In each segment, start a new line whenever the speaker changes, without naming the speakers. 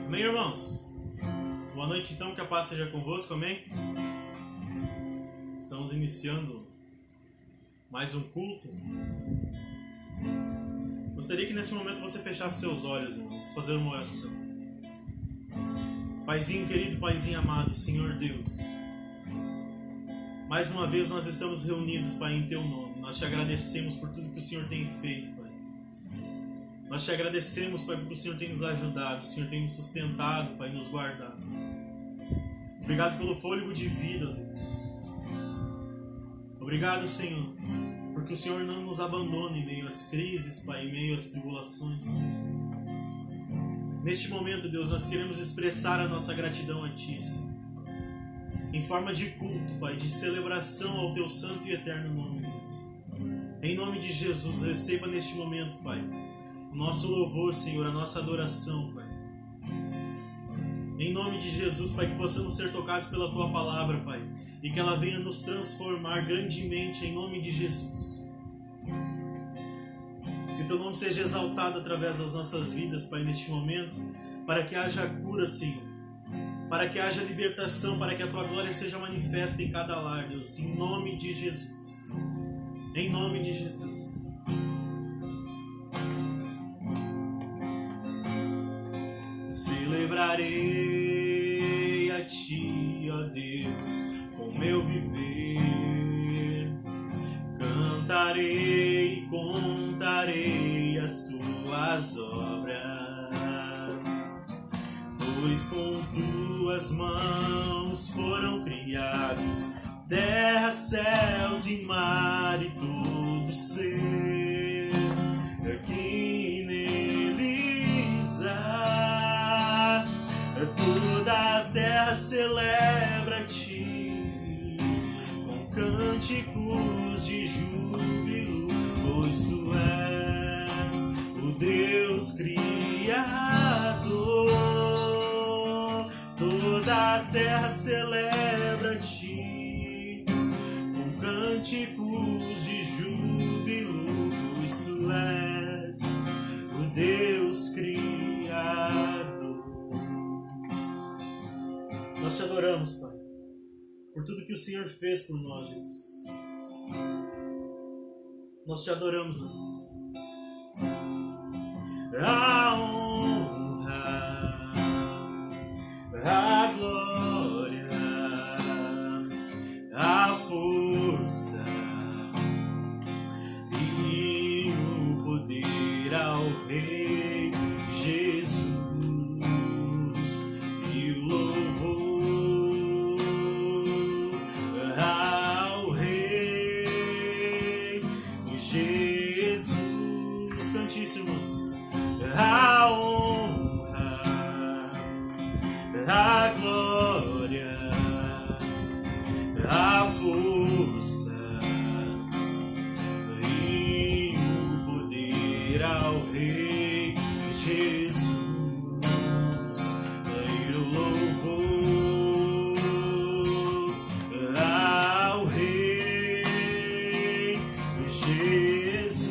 Amém, irmãos? Boa noite, então, que a paz seja convosco, amém? Estamos iniciando mais um culto. Gostaria que nesse momento você fechasse seus olhos, irmãos. Vamos fazer uma oração. Paizinho querido, Paizinho amado, Senhor Deus, mais uma vez nós estamos reunidos, Pai, em Teu nome. Nós te agradecemos por tudo que o Senhor tem feito, Pai. Nós te agradecemos, Pai, porque o Senhor tem nos ajudado, o Senhor tem nos sustentado, Pai, nos guardado. Obrigado pelo fôlego de vida, Deus. Obrigado, Senhor, porque o Senhor não nos abandona em meio às crises, Pai, em meio às tribulações. Neste momento, Deus, nós queremos expressar a nossa gratidão a Ti, Senhor, em forma de culto, Pai, de celebração ao Teu santo e eterno nome, Deus. Em nome de Jesus, receba neste momento, Pai, o nosso louvor, Senhor, a nossa adoração, Pai. Em nome de Jesus, Pai, que possamos ser tocados pela Tua palavra, Pai, e que ela venha nos transformar grandemente, em nome de Jesus. Que o Teu nome seja exaltado através das nossas vidas, Pai, neste momento, para que haja cura, Senhor, para que haja libertação, para que a Tua glória seja manifesta em cada lar, Deus, em nome de Jesus. Em nome de Jesus. Celebrarei a Ti, ó Deus, com meu viver. Cantarei e contarei as Tuas obras, pois com Tuas mãos foram criados terra, céus e mar e todo ser que neles há. Toda a terra celebra a Ti com cânticos de júbilo, pois Tu és o Deus Criador. Toda a terra celebra a Ti com cânticos de júbilo, pois Tu és o Deus Criador. Nós Te adoramos, Pai, por tudo que o Senhor fez por nós, Jesus. Nós Te adoramos, Deus. A honra, a glória, a força e o poder ao Rei Jesus, e o louvor ao Rei Jesus. Cante isso, irmãos. A honra, a glória, a força e o poder ao Rei Jesus, e o louvor ao Rei Jesus.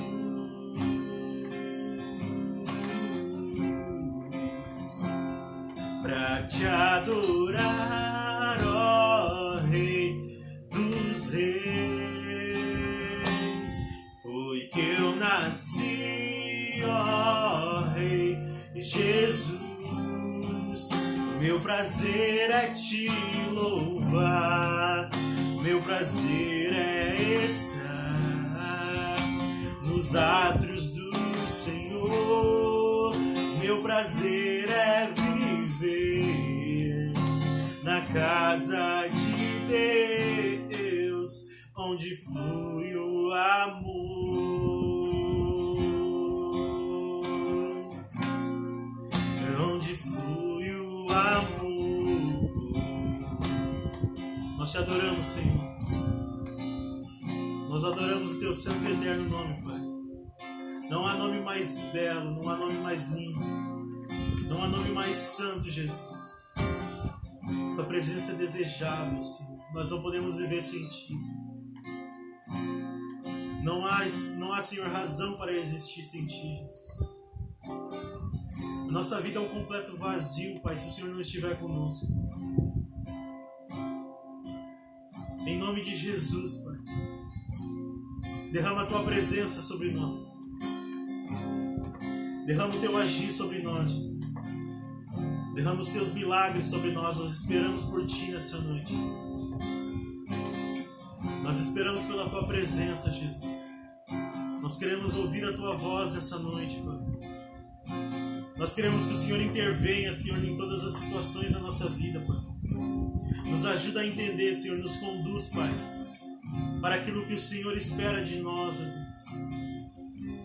pra te adorar, ó Rei dos Reis. Foi que eu nasci, ó Rei Jesus. Meu prazer é te louvar, meu prazer é estar nos átrios do Senhor. Meu prazer é viver na casa de Deus, onde flui o amor, onde flui o amor. Nós te adoramos, Senhor. Nós adoramos o teu santo e eterno nome, Pai. Não há nome mais belo, não há nome mais lindo, não há nome mais santo, Jesus. Tua presença é desejável, Senhor. Nós não podemos viver sem Ti. Não há, Senhor, razão para existir sem Ti, Jesus. A nossa vida é um completo vazio, Pai, se o Senhor não estiver conosco. Em nome de Jesus, Pai, derrama a Tua presença sobre nós. Derrama o Teu agir sobre nós, Jesus. Derrama os Teus milagres sobre nós. Nós esperamos por Ti nessa noite. Nós esperamos pela Tua presença, Jesus. Nós queremos ouvir a Tua voz nessa noite, Pai. Nós queremos que o Senhor intervenha, Senhor, em todas as situações da nossa vida, Pai. Nos ajuda a entender, Senhor, nos conduz, Pai, para aquilo que o Senhor espera de nós, ó Deus.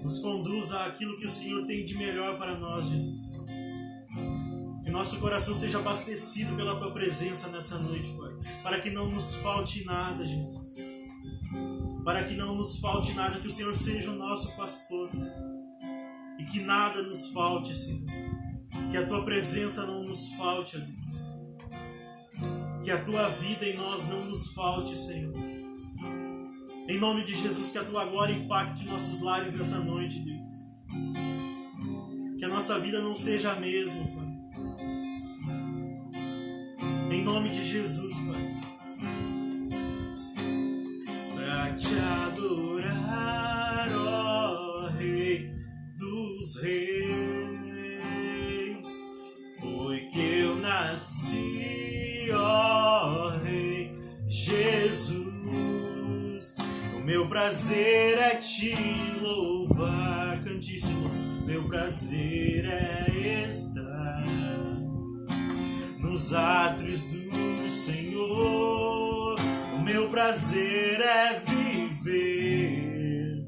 Nos conduza àquilo que o Senhor tem de melhor para nós, Jesus. Que nosso coração seja abastecido pela Tua presença nessa noite, Pai. Para que não nos falte nada, Jesus. Para que não nos falte nada, que o Senhor seja o nosso pastor. E que nada nos falte, Senhor. Que a Tua presença não nos falte, ó Deus. Que a Tua vida em nós não nos falte, Senhor. Em nome de Jesus, que a Tua glória impacte nossos lares nessa noite, Deus. Que a nossa vida não seja a mesma, Pai. Em nome de Jesus, Pai. Pra te adorar, ó Rei dos Reis. Foi que eu nasci, ó Rei Jesus. Meu prazer é te louvar, cantíssimos. Meu prazer é estar nos átrios do Senhor. O meu prazer é viver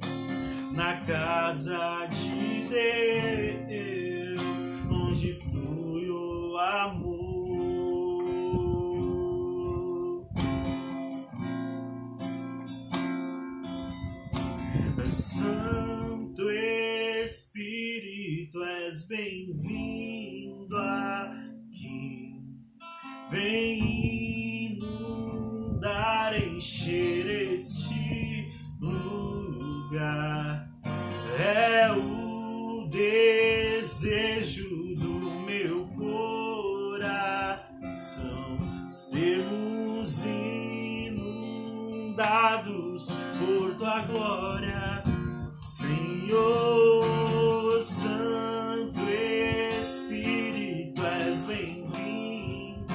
na casa de Deus, onde flui o amor. Santo Espírito, és bem-vindo aqui. Vem inundar, encher este lugar. É o desejo do meu coração sermos inundados por Tua glória, Senhor. Santo Espírito, és bem-vindo.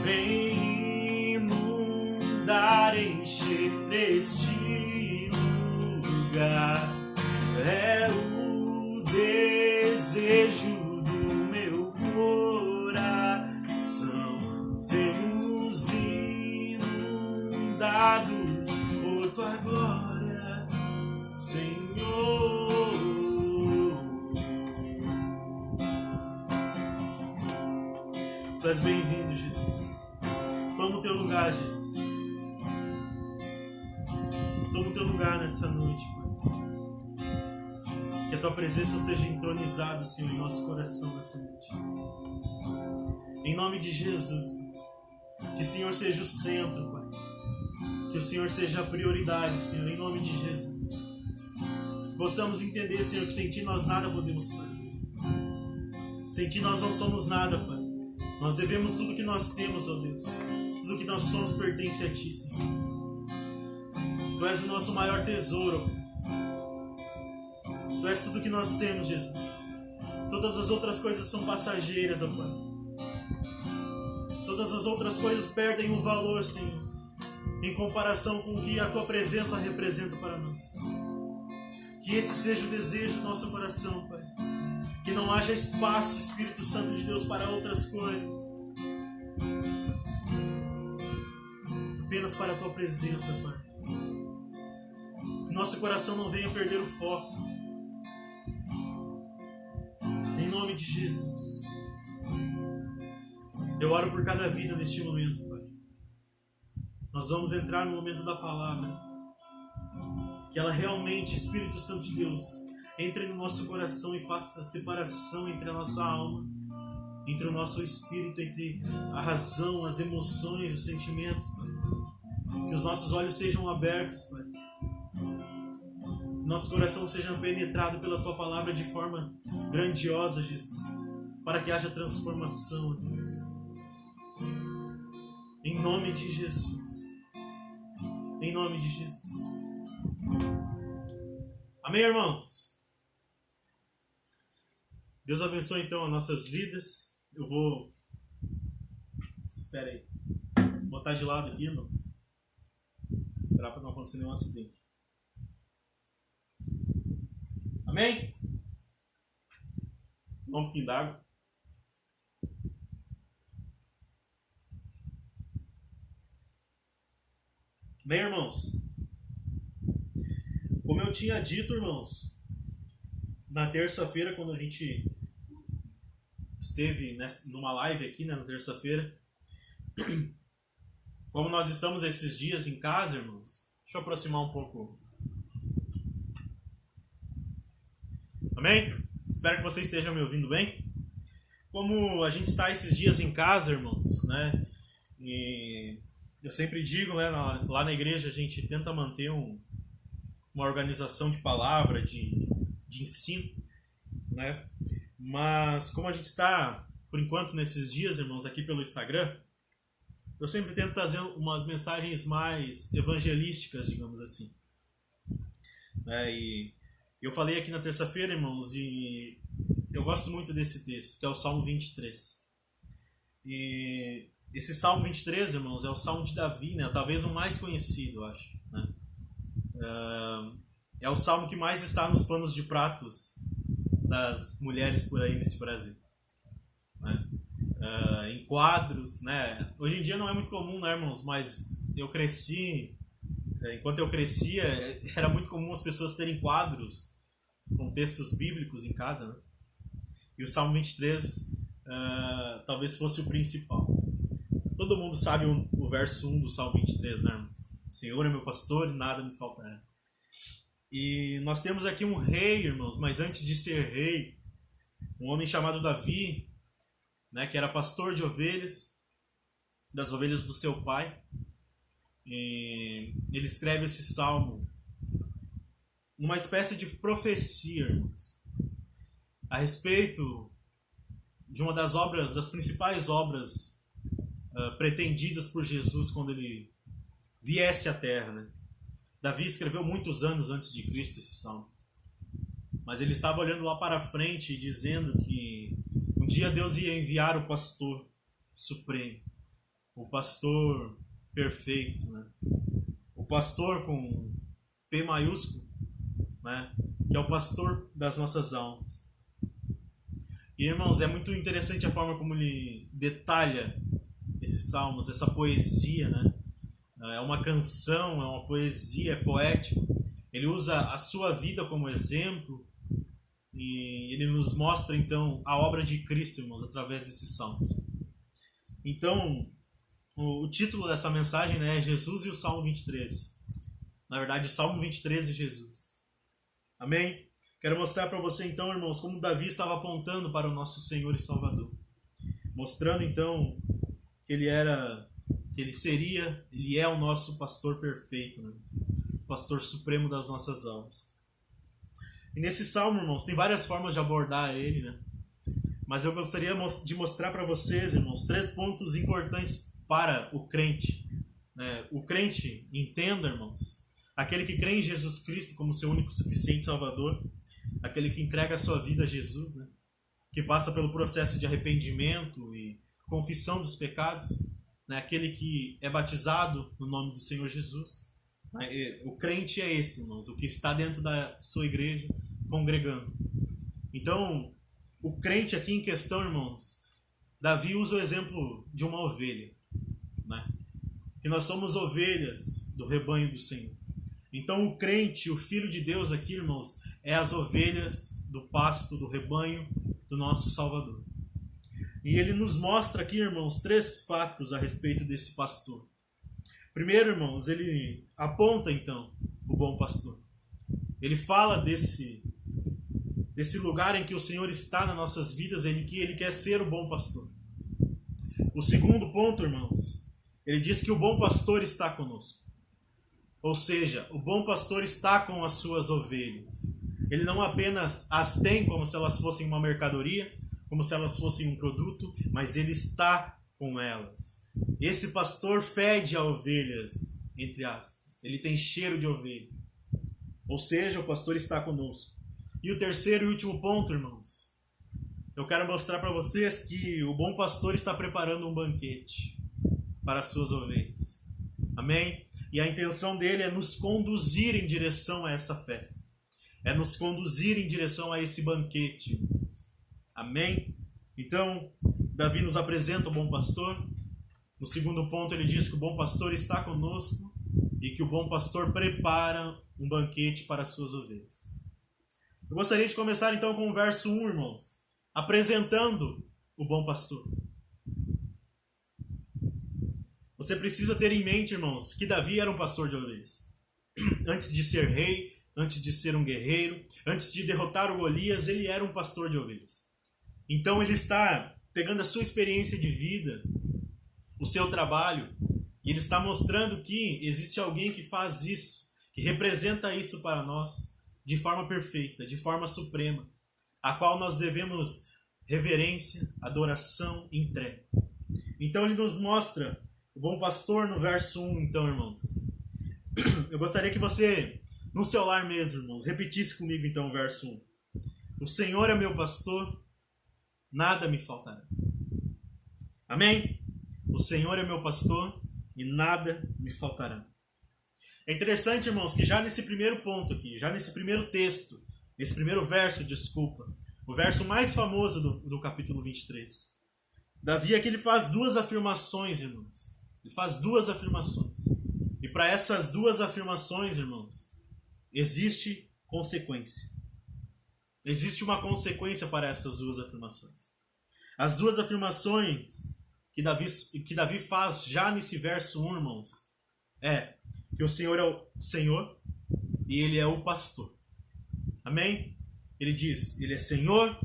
Vem inundar, encher este lugar. É o desejo do meu coração sermos inundados por Tua glória, Senhor. Tu és bem-vindo, Jesus. Toma o Teu lugar, Jesus. Toma o Teu lugar nessa noite, Pai. Que a Tua presença seja entronizada, Senhor, em nosso coração nessa noite. Em nome de Jesus, que o Senhor seja o centro, Pai. Que o Senhor seja a prioridade, Senhor, em nome de Jesus. Que possamos entender, Senhor, que sem Ti nós nada podemos fazer. Sem Ti nós não somos nada, Pai. Nós devemos tudo que nós temos, ó Deus. Tudo que nós somos pertence a Ti, Senhor. Tu és o nosso maior tesouro. Tu és tudo que nós temos, Jesus. Todas as outras coisas são passageiras, ó Pai. Todas as outras coisas perdem o valor, Senhor, em comparação com o que a Tua presença representa para nós. Que esse seja o desejo do nosso coração, Pai. Que não haja espaço, Espírito Santo de Deus, para outras coisas. Apenas para a Tua presença, Pai. Que nosso coração não venha perder o foco. Em nome de Jesus. Eu oro por cada vida neste momento, Pai. Nós vamos entrar no momento da palavra. Que ela realmente, Espírito Santo de Deus, entre no nosso coração e faça a separação entre a nossa alma, entre o nosso espírito, entre a razão, as emoções, os sentimentos, Pai. Que os nossos olhos sejam abertos, Pai. Que nosso coração seja penetrado pela Tua palavra de forma grandiosa, Jesus, para que haja transformação, Deus. Em nome de Jesus. Em nome de Jesus. Amém, irmãos? Deus abençoe então as nossas vidas. Eu vou... Espera aí. Vou botar de lado aqui, irmãos. Esperar para não acontecer nenhum acidente. Amém? Vamos um pouquinho d'água. Bem, irmãos, como eu tinha dito, irmãos, na terça-feira, quando a gente esteve numa live aqui, né, na terça-feira, como nós estamos esses dias em casa, irmãos, deixa eu aproximar um pouco. Amém? Espero que vocês estejam me ouvindo bem. Como a gente está esses dias em casa, irmãos, né, e eu sempre digo, né, lá na igreja a gente tenta manter uma organização de palavra, de ensino, né? Mas como a gente está, por enquanto, nesses dias, irmãos, aqui pelo Instagram, eu sempre tento trazer umas mensagens mais evangelísticas, digamos assim. E eu falei aqui na terça-feira, irmãos, e eu gosto muito desse texto, que é o Salmo 23. E esse Salmo 23, irmãos, é o Salmo de Davi, né? Talvez o mais conhecido, eu acho, né? É o Salmo que mais está nos panos de pratos das mulheres por aí nesse Brasil, né? Em quadros, né? Hoje em dia não é muito comum, né, irmãos? Mas eu cresci, enquanto eu crescia, era muito comum as pessoas terem quadros com textos bíblicos em casa, né? E o Salmo 23 talvez fosse o principal. Todo mundo sabe o verso 1 do Salmo 23, né, irmãos? O Senhor é meu pastor e nada me faltará. E nós temos aqui um rei, irmãos, mas antes de ser rei, um homem chamado Davi, né, que era pastor de ovelhas, das ovelhas do seu pai. E ele escreve esse salmo numa espécie de profecia, irmãos, a respeito de uma das obras, das principais obras pretendidas por Jesus quando ele viesse à Terra, né? Davi escreveu muitos anos antes de Cristo esse salmo, mas ele estava olhando lá para frente e dizendo que um dia Deus ia enviar o pastor supremo, o pastor perfeito, né? O pastor com P maiúsculo, né? Que é o pastor das nossas almas. E, irmãos, é muito interessante a forma como ele detalha esses salmos, essa poesia, né? É uma canção, é uma poesia, é poético. Ele usa a sua vida como exemplo e ele nos mostra, então, a obra de Cristo, irmãos, através desses salmos. Então, o título dessa mensagem, né, é Jesus e o Salmo 23. Na verdade, o Salmo 23 e Jesus. Amém? Quero mostrar para você, então, irmãos, como Davi estava apontando para o nosso Senhor e Salvador. Mostrando, então, que ele é o nosso pastor perfeito, né? O pastor supremo das nossas almas. E nesse salmo, irmãos, tem várias formas de abordar ele, né? mas eu gostaria de mostrar para vocês, irmãos, 3 pontos importantes para o crente. O crente, entenda, irmãos, aquele que crê em Jesus Cristo como seu único e suficiente Salvador, aquele que entrega a sua vida a Jesus, né? Que passa pelo processo de arrependimento e confissão dos pecados, né? Aquele que é batizado no nome do Senhor Jesus. O crente é esse, irmãos, o que está dentro da sua igreja, congregando. Então, o crente aqui em questão, irmãos, Davi usa o exemplo de uma ovelha, né? Que nós somos ovelhas do rebanho do Senhor. Então, o crente, o Filho de Deus aqui, irmãos, é as ovelhas do pasto, do rebanho do nosso Salvador. E ele nos mostra aqui, irmãos, 3 fatos a respeito desse pastor. Primeiro, irmãos, ele aponta, então, o bom pastor. Ele fala desse lugar em que o Senhor está nas nossas vidas, que ele quer ser o bom pastor. O segundo ponto, irmãos, ele diz que o bom pastor está conosco. Ou seja, o bom pastor está com as suas ovelhas. Ele não apenas as tem como se elas fossem uma mercadoria, como se elas fossem um produto, mas ele está com elas. Esse pastor fede a ovelhas, entre aspas. Ele tem cheiro de ovelha. Ou seja, o pastor está conosco. E o terceiro e último ponto, irmãos. Eu quero mostrar para vocês que o bom pastor está preparando um banquete para as suas ovelhas. Amém? E a intenção dele é nos conduzir em direção a essa festa. É nos conduzir em direção a esse banquete. Amém? Então, Davi nos apresenta o bom pastor. No segundo ponto, ele diz que o bom pastor está conosco e que o bom pastor prepara um banquete para as suas ovelhas. Eu gostaria de começar então com o verso 1, irmãos, apresentando o bom pastor. Você precisa ter em mente, irmãos, que Davi era um pastor de ovelhas. Antes de ser rei, antes de ser um guerreiro, antes de derrotar o Golias, ele era um pastor de ovelhas. Então ele está pegando a sua experiência de vida, o seu trabalho, e ele está mostrando que existe alguém que faz isso, que representa isso para nós de forma perfeita, de forma suprema, a qual nós devemos reverência, adoração e entrega. Então ele nos mostra o bom pastor no verso 1, então, irmãos. Eu gostaria que você, no seu lar mesmo, irmãos, repetisse comigo então o verso 1. O Senhor é meu pastor, nada me faltará. Amém? O Senhor é meu pastor e nada me faltará. É interessante, irmãos, que já nesse primeiro ponto aqui, já nesse primeiro texto, nesse primeiro verso, o verso mais famoso do capítulo 23, Davi aqui ele faz 2 afirmações, irmãos. Ele faz 2 afirmações. E para essas 2 afirmações, irmãos, existe consequência. Existe uma consequência para essas 2 afirmações. As 2 afirmações que Davi faz já nesse verso 1, irmãos, é que o Senhor é o Senhor e Ele é o pastor. Amém? Ele diz, Ele é Senhor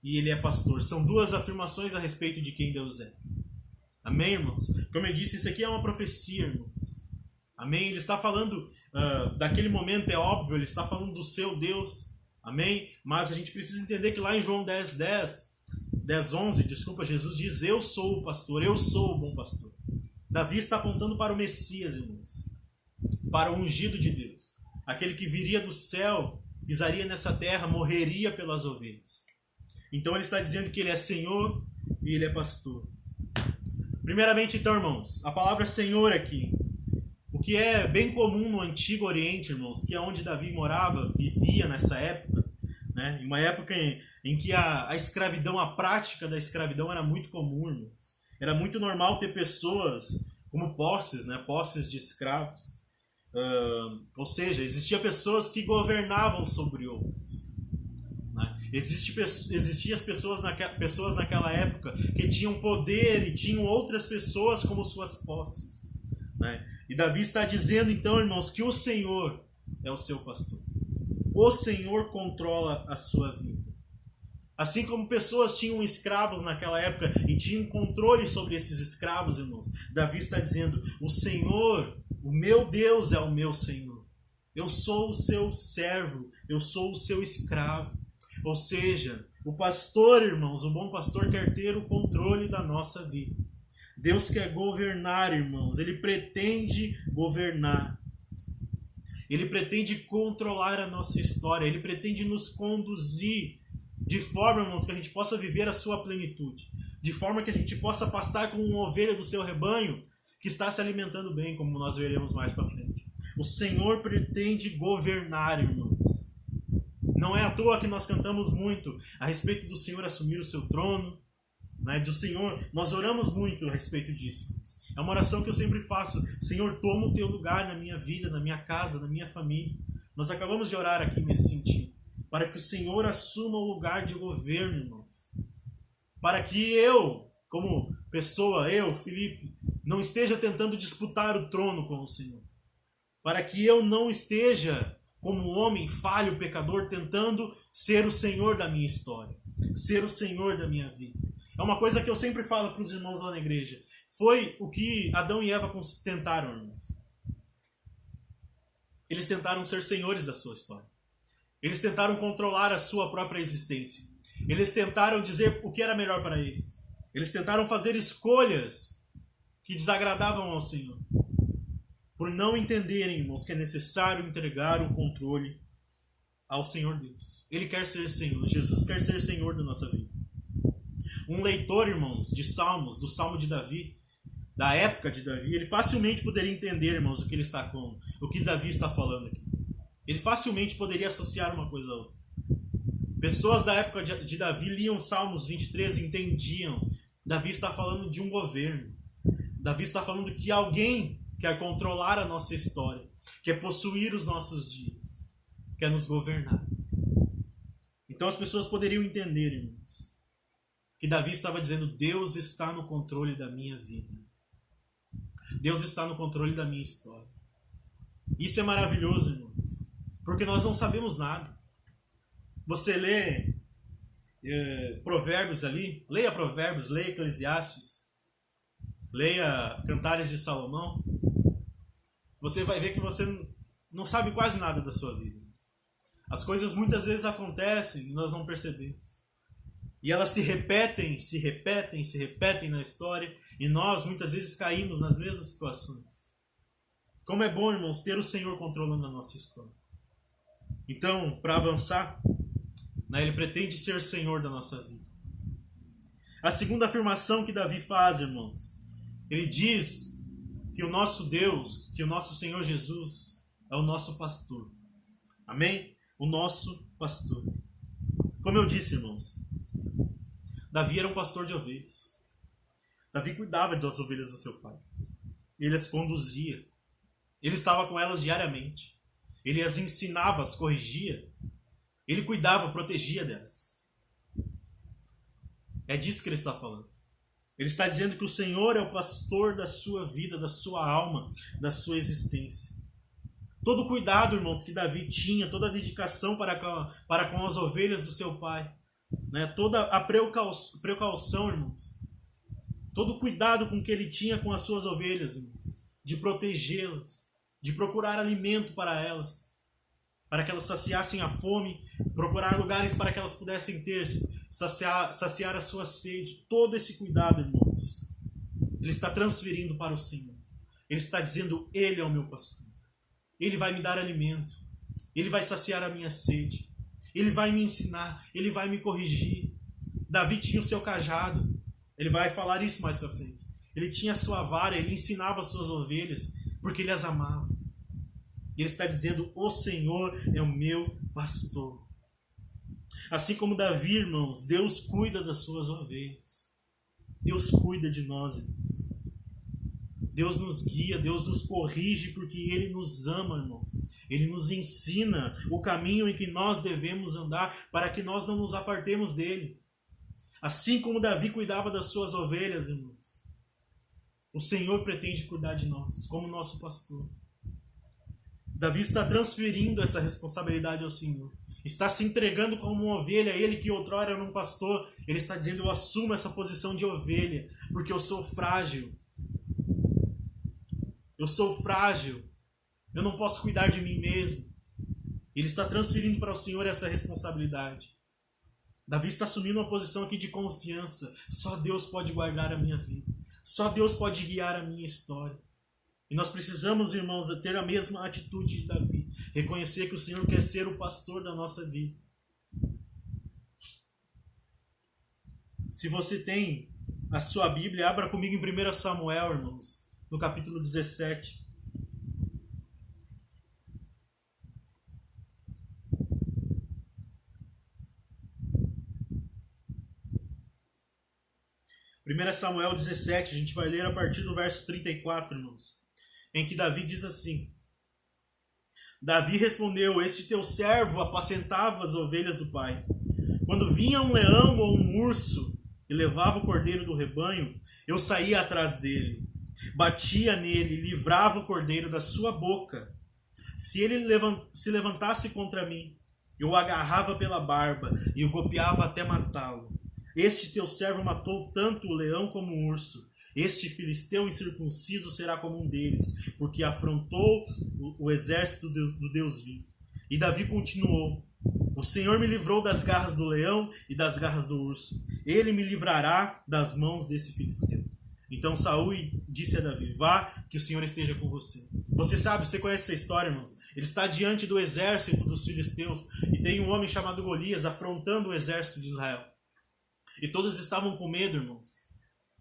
e Ele é pastor. São 2 afirmações a respeito de quem Deus é. Amém, irmãos? Como eu disse, isso aqui é uma profecia, irmãos. Amém? Ele está falando daquele momento, é óbvio, ele está falando do seu Deus. Amém? Mas a gente precisa entender que lá em João 10:11, Jesus diz, eu sou o pastor, eu sou o bom pastor. Davi está apontando para o Messias, irmãos. Para o ungido de Deus. Aquele que viria do céu, pisaria nessa terra, morreria pelas ovelhas. Então ele está dizendo que ele é Senhor e ele é pastor. Primeiramente, então, irmãos, a palavra Senhor aqui, o que é bem comum no Antigo Oriente, irmãos, que é onde Davi morava, vivia nessa época, né? Uma época em que a escravidão, a prática da escravidão era muito comum, irmãos. Era muito normal ter pessoas como posses, né? Posses de escravos. Ou seja, existiam pessoas que governavam sobre outras. Né? Existiam pessoas naquela época que tinham poder e tinham outras pessoas como suas posses. Né? E Davi está dizendo então, irmãos, que o Senhor é o seu pastor. O Senhor controla a sua vida. Assim como pessoas tinham escravos naquela época e tinham controle sobre esses escravos, irmãos, Davi está dizendo, o Senhor, o meu Deus é o meu Senhor. Eu sou o seu servo, eu sou o seu escravo. Ou seja, o pastor, irmãos, o bom pastor quer ter o controle da nossa vida. Deus quer governar, irmãos. Ele pretende governar. Ele pretende controlar a nossa história. Ele pretende nos conduzir de forma, irmãos, que a gente possa viver a sua plenitude. De forma que a gente possa pastar como uma ovelha do seu rebanho que está se alimentando bem, como nós veremos mais para frente. O Senhor pretende governar, irmãos. Não é à toa que nós cantamos muito a respeito do Senhor assumir o seu trono, né? Do Senhor, nós oramos muito a respeito disso. É uma oração que eu sempre faço. Senhor, toma o teu lugar na minha vida, na minha casa, na minha família. Nós acabamos de orar aqui nesse sentido. Para que o Senhor assuma o lugar de governo, irmãos. Para que eu, como pessoa, eu, Felipe, não esteja tentando disputar o trono com o Senhor. Para que eu não esteja, como homem falho, pecador, tentando ser o Senhor da minha história. Ser o Senhor da minha vida. É uma coisa que eu sempre falo para os irmãos lá na igreja. Foi o que Adão e Eva tentaram, irmãos. Eles tentaram ser senhores da sua história. Eles tentaram controlar a sua própria existência. Eles tentaram dizer o que era melhor para eles. Eles tentaram fazer escolhas que desagradavam ao Senhor. Por não entenderem, irmãos, que é necessário entregar o controle ao Senhor Deus. Ele quer ser Senhor. Jesus quer ser Senhor da nossa vida. Um leitor, irmãos, de Salmos, do Salmo de Davi, da época de Davi, ele facilmente poderia entender, irmãos, o que Davi está falando aqui. Ele facilmente poderia associar uma coisa a outra. Pessoas da época de Davi liam Salmos 23 e entendiam. Davi está falando de um governo. Davi está falando que alguém quer controlar a nossa história, quer possuir os nossos dias, quer nos governar. Então as pessoas poderiam entender, irmãos, que Davi estava dizendo: Deus está no controle da minha vida. Deus está no controle da minha história. Isso é maravilhoso, irmãos, porque nós não sabemos nada. Você lê Provérbios ali, leia Provérbios, leia Eclesiastes, leia Cantares de Salomão, você vai ver que você não sabe quase nada da sua vida. As coisas muitas vezes acontecem e nós não percebemos. E elas se repetem na história, e nós muitas vezes caímos nas mesmas situações. Como é bom, irmãos, ter o Senhor controlando a nossa história. Então, para avançar, ele pretende ser Senhor da nossa vida. A segunda afirmação que Davi faz, irmãos, ele diz que o nosso Deus, que o nosso Senhor Jesus é o nosso pastor. Amém? O nosso pastor. Como eu disse, irmãos, Davi era um pastor de ovelhas. Davi cuidava das ovelhas do seu pai. Ele as conduzia. Ele estava com elas diariamente. Ele as ensinava, as corrigia. Ele cuidava, protegia delas. É disso que ele está falando. Ele está dizendo que o Senhor é o pastor da sua vida, da sua alma, da sua existência. Todo o cuidado, irmãos, que Davi tinha, toda a dedicação para com as ovelhas do seu pai, toda a precaução, irmãos, todo o cuidado com que ele tinha com as suas ovelhas, irmãos, de protegê-las, de procurar alimento para elas, para que elas saciassem a fome, procurar lugares para que elas pudessem saciar a sua sede. Todo esse cuidado, irmãos, ele está transferindo para o Senhor. Ele está dizendo: Ele é o meu pastor. Ele vai me dar alimento. Ele vai saciar a minha sede. Ele vai me ensinar. Ele vai me corrigir. Davi tinha o seu cajado. Ele vai falar isso mais para frente. Ele tinha a sua vara. Ele ensinava as suas ovelhas porque ele as amava. Ele está dizendo: o Senhor é o meu pastor. Assim como Davi, irmãos, Deus cuida das suas ovelhas. Deus cuida de nós, irmãos. Deus nos guia, Deus nos corrige porque Ele nos ama, irmãos. Ele nos ensina o caminho em que nós devemos andar para que nós não nos apartemos dele. Assim como Davi cuidava das suas ovelhas, irmãos, o Senhor pretende cuidar de nós, como nosso pastor. Davi está transferindo essa responsabilidade ao Senhor. Está se entregando como uma ovelha. Ele que outrora era um pastor, ele está dizendo: eu assumo essa posição de ovelha, porque eu sou frágil. Eu sou frágil. Eu não posso cuidar de mim mesmo. Ele está transferindo para o Senhor essa responsabilidade. Davi está assumindo uma posição aqui de confiança. Só Deus pode guardar a minha vida. Só Deus pode guiar a minha história. E nós precisamos, irmãos, ter a mesma atitude de Davi. Reconhecer que o Senhor quer ser o pastor da nossa vida. Se você tem a sua Bíblia, abra comigo em 1 Samuel, irmãos, no capítulo 17. 1 Samuel 17, a gente vai ler a partir do verso 34, irmãos, em que Davi diz assim: Davi respondeu: Este teu servo apacentava as ovelhas do pai. Quando vinha um leão ou um urso e levava o cordeiro do rebanho, eu saía atrás dele, batia nele e livrava o cordeiro da sua boca. Se ele se levantasse contra mim, eu o agarrava pela barba e o golpeava até matá-lo. Este teu servo matou tanto o leão como o urso. Este filisteu incircunciso será como um deles, porque afrontou o exército do Deus vivo. E Davi continuou: O Senhor me livrou das garras do leão e das garras do urso. Ele me livrará das mãos desse filisteu. Então Saul disse a Davi: Vá, que o Senhor esteja com você. Você conhece essa história, irmãos? Ele está diante do exército dos filisteus e tem um homem chamado Golias afrontando o exército de Israel. E todos estavam com medo, irmãos.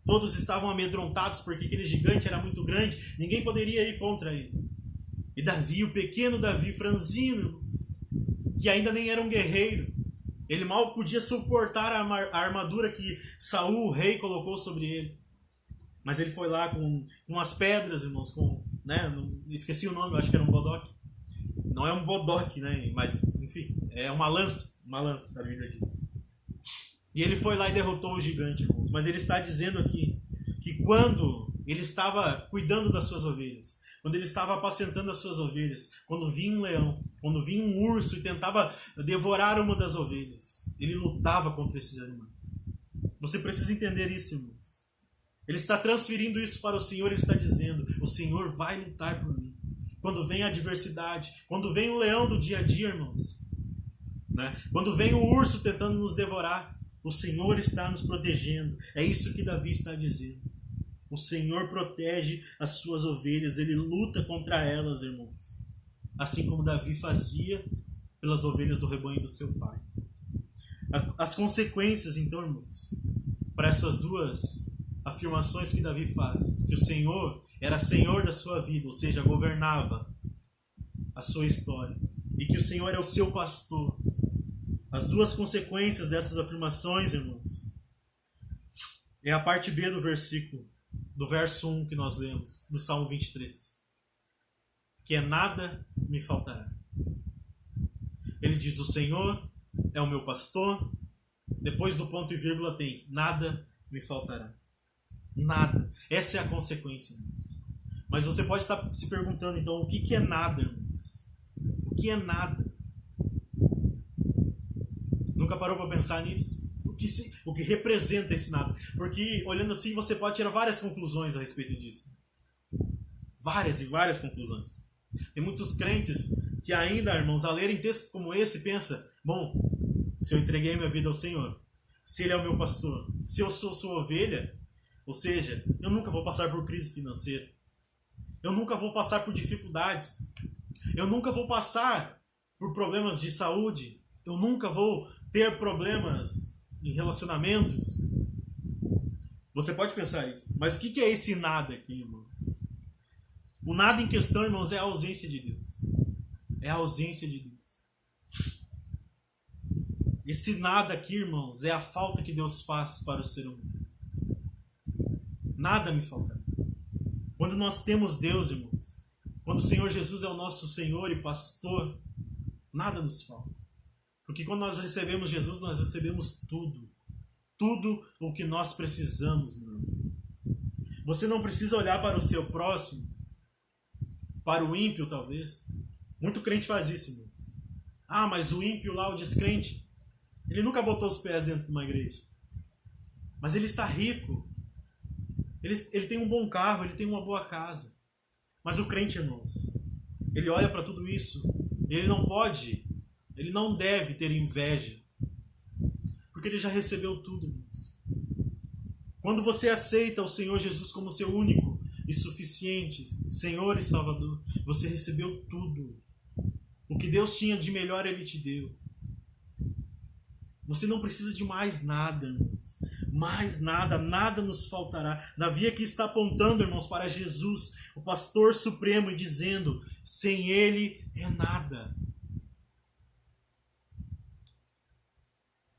Todos estavam amedrontados porque aquele gigante era muito grande. Ninguém poderia ir contra ele. E Davi, o pequeno Davi, franzino, irmãos, que ainda nem era um guerreiro, ele mal podia suportar a armadura que Saul, o rei, colocou sobre ele. Mas ele foi lá com as pedras, irmãos, esqueci o nome, eu acho que era um bodoque. Não é um bodoque, né? Mas, enfim, é uma lança, a Bíblia diz. E ele foi lá e derrotou o gigante, irmãos. Mas ele está dizendo aqui que quando ele estava cuidando das suas ovelhas, quando ele estava apacentando as suas ovelhas, quando vinha um leão, quando vinha um urso e tentava devorar uma das ovelhas, ele lutava contra esses animais. Você precisa entender isso, irmãos. Ele está transferindo isso para o Senhor, ele está dizendo: o Senhor vai lutar por mim. Quando vem a adversidade, quando vem o leão do dia a dia, irmãos, né? Quando vem o urso tentando nos devorar, o Senhor está nos protegendo. É isso que Davi está dizendo. O Senhor protege as suas ovelhas, ele luta contra elas, irmãos. Assim como Davi fazia pelas ovelhas do rebanho do seu pai. As consequências, então, irmãos, para essas duas afirmações que Davi faz, que o Senhor era Senhor da sua vida, ou seja, governava a sua história, e que o Senhor é o seu pastor. As duas consequências dessas afirmações, irmãos, é a parte B do verso 1 que nós lemos, do Salmo 23. Que é: nada me faltará. Ele diz: o Senhor é o meu pastor. Depois do ponto e vírgula tem: nada me faltará. Nada. Essa é a consequência, irmãos. Mas você pode estar se perguntando, então, o que é nada, irmãos? O que é nada? Nunca parou para pensar nisso? O que representa esse nada? Porque, olhando assim, você pode tirar várias conclusões a respeito disso. Várias e várias conclusões. Tem muitos crentes que ainda, irmãos, a lerem textos como esse, pensam: bom, se eu entreguei minha vida ao Senhor, se Ele é o meu pastor, se eu sou sua ovelha, ou seja, eu nunca vou passar por crise financeira, eu nunca vou passar por dificuldades, eu nunca vou passar por problemas de saúde, eu nunca vou ter problemas em relacionamentos. Você pode pensar isso. Mas o que é esse nada aqui, irmãos? O nada em questão, irmãos, é a ausência de Deus. É a ausência de Deus. Esse nada aqui, irmãos, é a falta que Deus faz para o ser humano. Nada me falta. Quando nós temos Deus, irmãos, quando o Senhor Jesus é o nosso Senhor e pastor, nada nos falta. Porque quando nós recebemos Jesus, nós recebemos tudo. Tudo o que nós precisamos, meu irmão. Você não precisa olhar para o seu próximo, para o ímpio, talvez. Muito crente faz isso, irmão. Ah, mas o ímpio lá, o descrente, ele nunca botou os pés dentro de uma igreja. Mas ele está rico. Ele tem um bom carro, ele tem uma boa casa. Mas o crente, irmãos, ele olha para tudo isso e ele não pode... Ele não deve ter inveja. Porque porque ele já recebeu tudo, irmãos. Quando você aceita o Senhor Jesus como seu único e suficiente Senhor e Salvador, você recebeu tudo. O que Deus tinha de melhor, Ele te deu. Você não precisa de mais nada, irmãos. Mais nada, nada nos faltará. Davi aqui está apontando, irmãos, para Jesus, o pastor supremo, e dizendo: sem Ele é nada.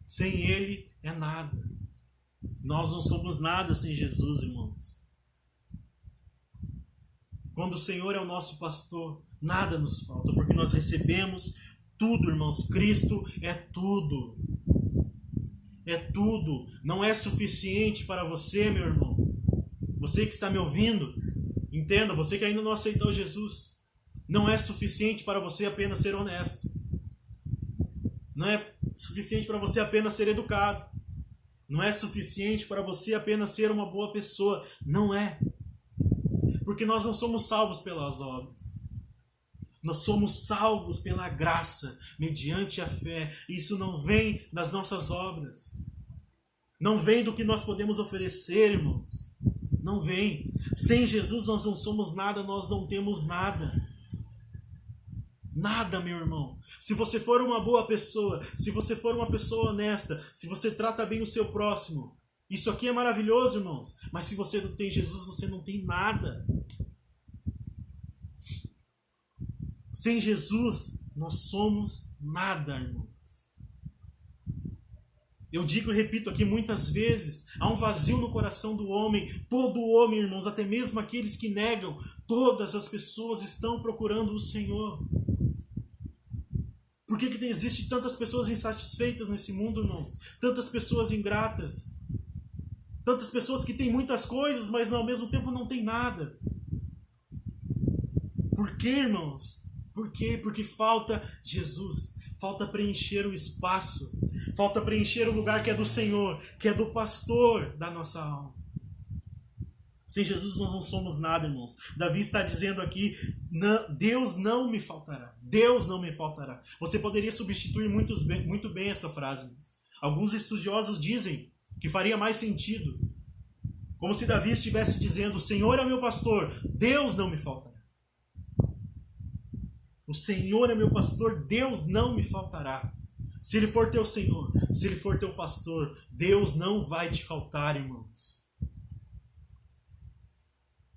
Sem Ele é nada. Nós não somos nada sem Jesus, irmãos. Quando o Senhor é o nosso pastor, nada nos falta, porque nós recebemos tudo, irmãos. Cristo é tudo. É tudo. Não é suficiente para você, meu irmão. Você que está me ouvindo, entenda, você que ainda não aceitou Jesus, não é suficiente para você apenas ser honesto. Não é suficiente para você apenas ser educado. Não é suficiente para você apenas ser uma boa pessoa. Não é. Porque nós não somos salvos pelas obras. Nós somos salvos pela graça, mediante a fé. Isso não vem das nossas obras. Não vem do que nós podemos oferecer, irmãos. Não vem. Sem Jesus nós não somos nada, nós não temos nada. Nada, meu irmão. Se você for uma boa pessoa, se você for uma pessoa honesta, se você trata bem o seu próximo, isso aqui é maravilhoso, irmãos. Mas se você não tem Jesus, você não tem nada. Sem Jesus, nós somos nada, irmãos. Eu digo e repito aqui muitas vezes, há um vazio no coração do homem. Todo homem, irmãos, até mesmo aqueles que negam, todas as pessoas estão procurando o Senhor. Por que existe tantas pessoas insatisfeitas nesse mundo, irmãos? Tantas pessoas ingratas. Tantas pessoas que têm muitas coisas, mas ao mesmo tempo não têm nada. Por quê, irmãos? Por quê? Porque falta Jesus. Falta preencher o espaço. Falta preencher o lugar que é do Senhor, que é do pastor da nossa alma. Sem Jesus nós não somos nada, irmãos. Davi está dizendo aqui, Deus não me faltará. Deus não me faltará. Você poderia substituir muito bem essa frase, irmãos. Alguns estudiosos dizem que faria mais sentido. Como se Davi estivesse dizendo, o Senhor é meu pastor, Deus não me faltará. O Senhor é meu pastor, Deus não me faltará. Se Ele for teu Senhor, se Ele for teu pastor, Deus não vai te faltar, irmãos.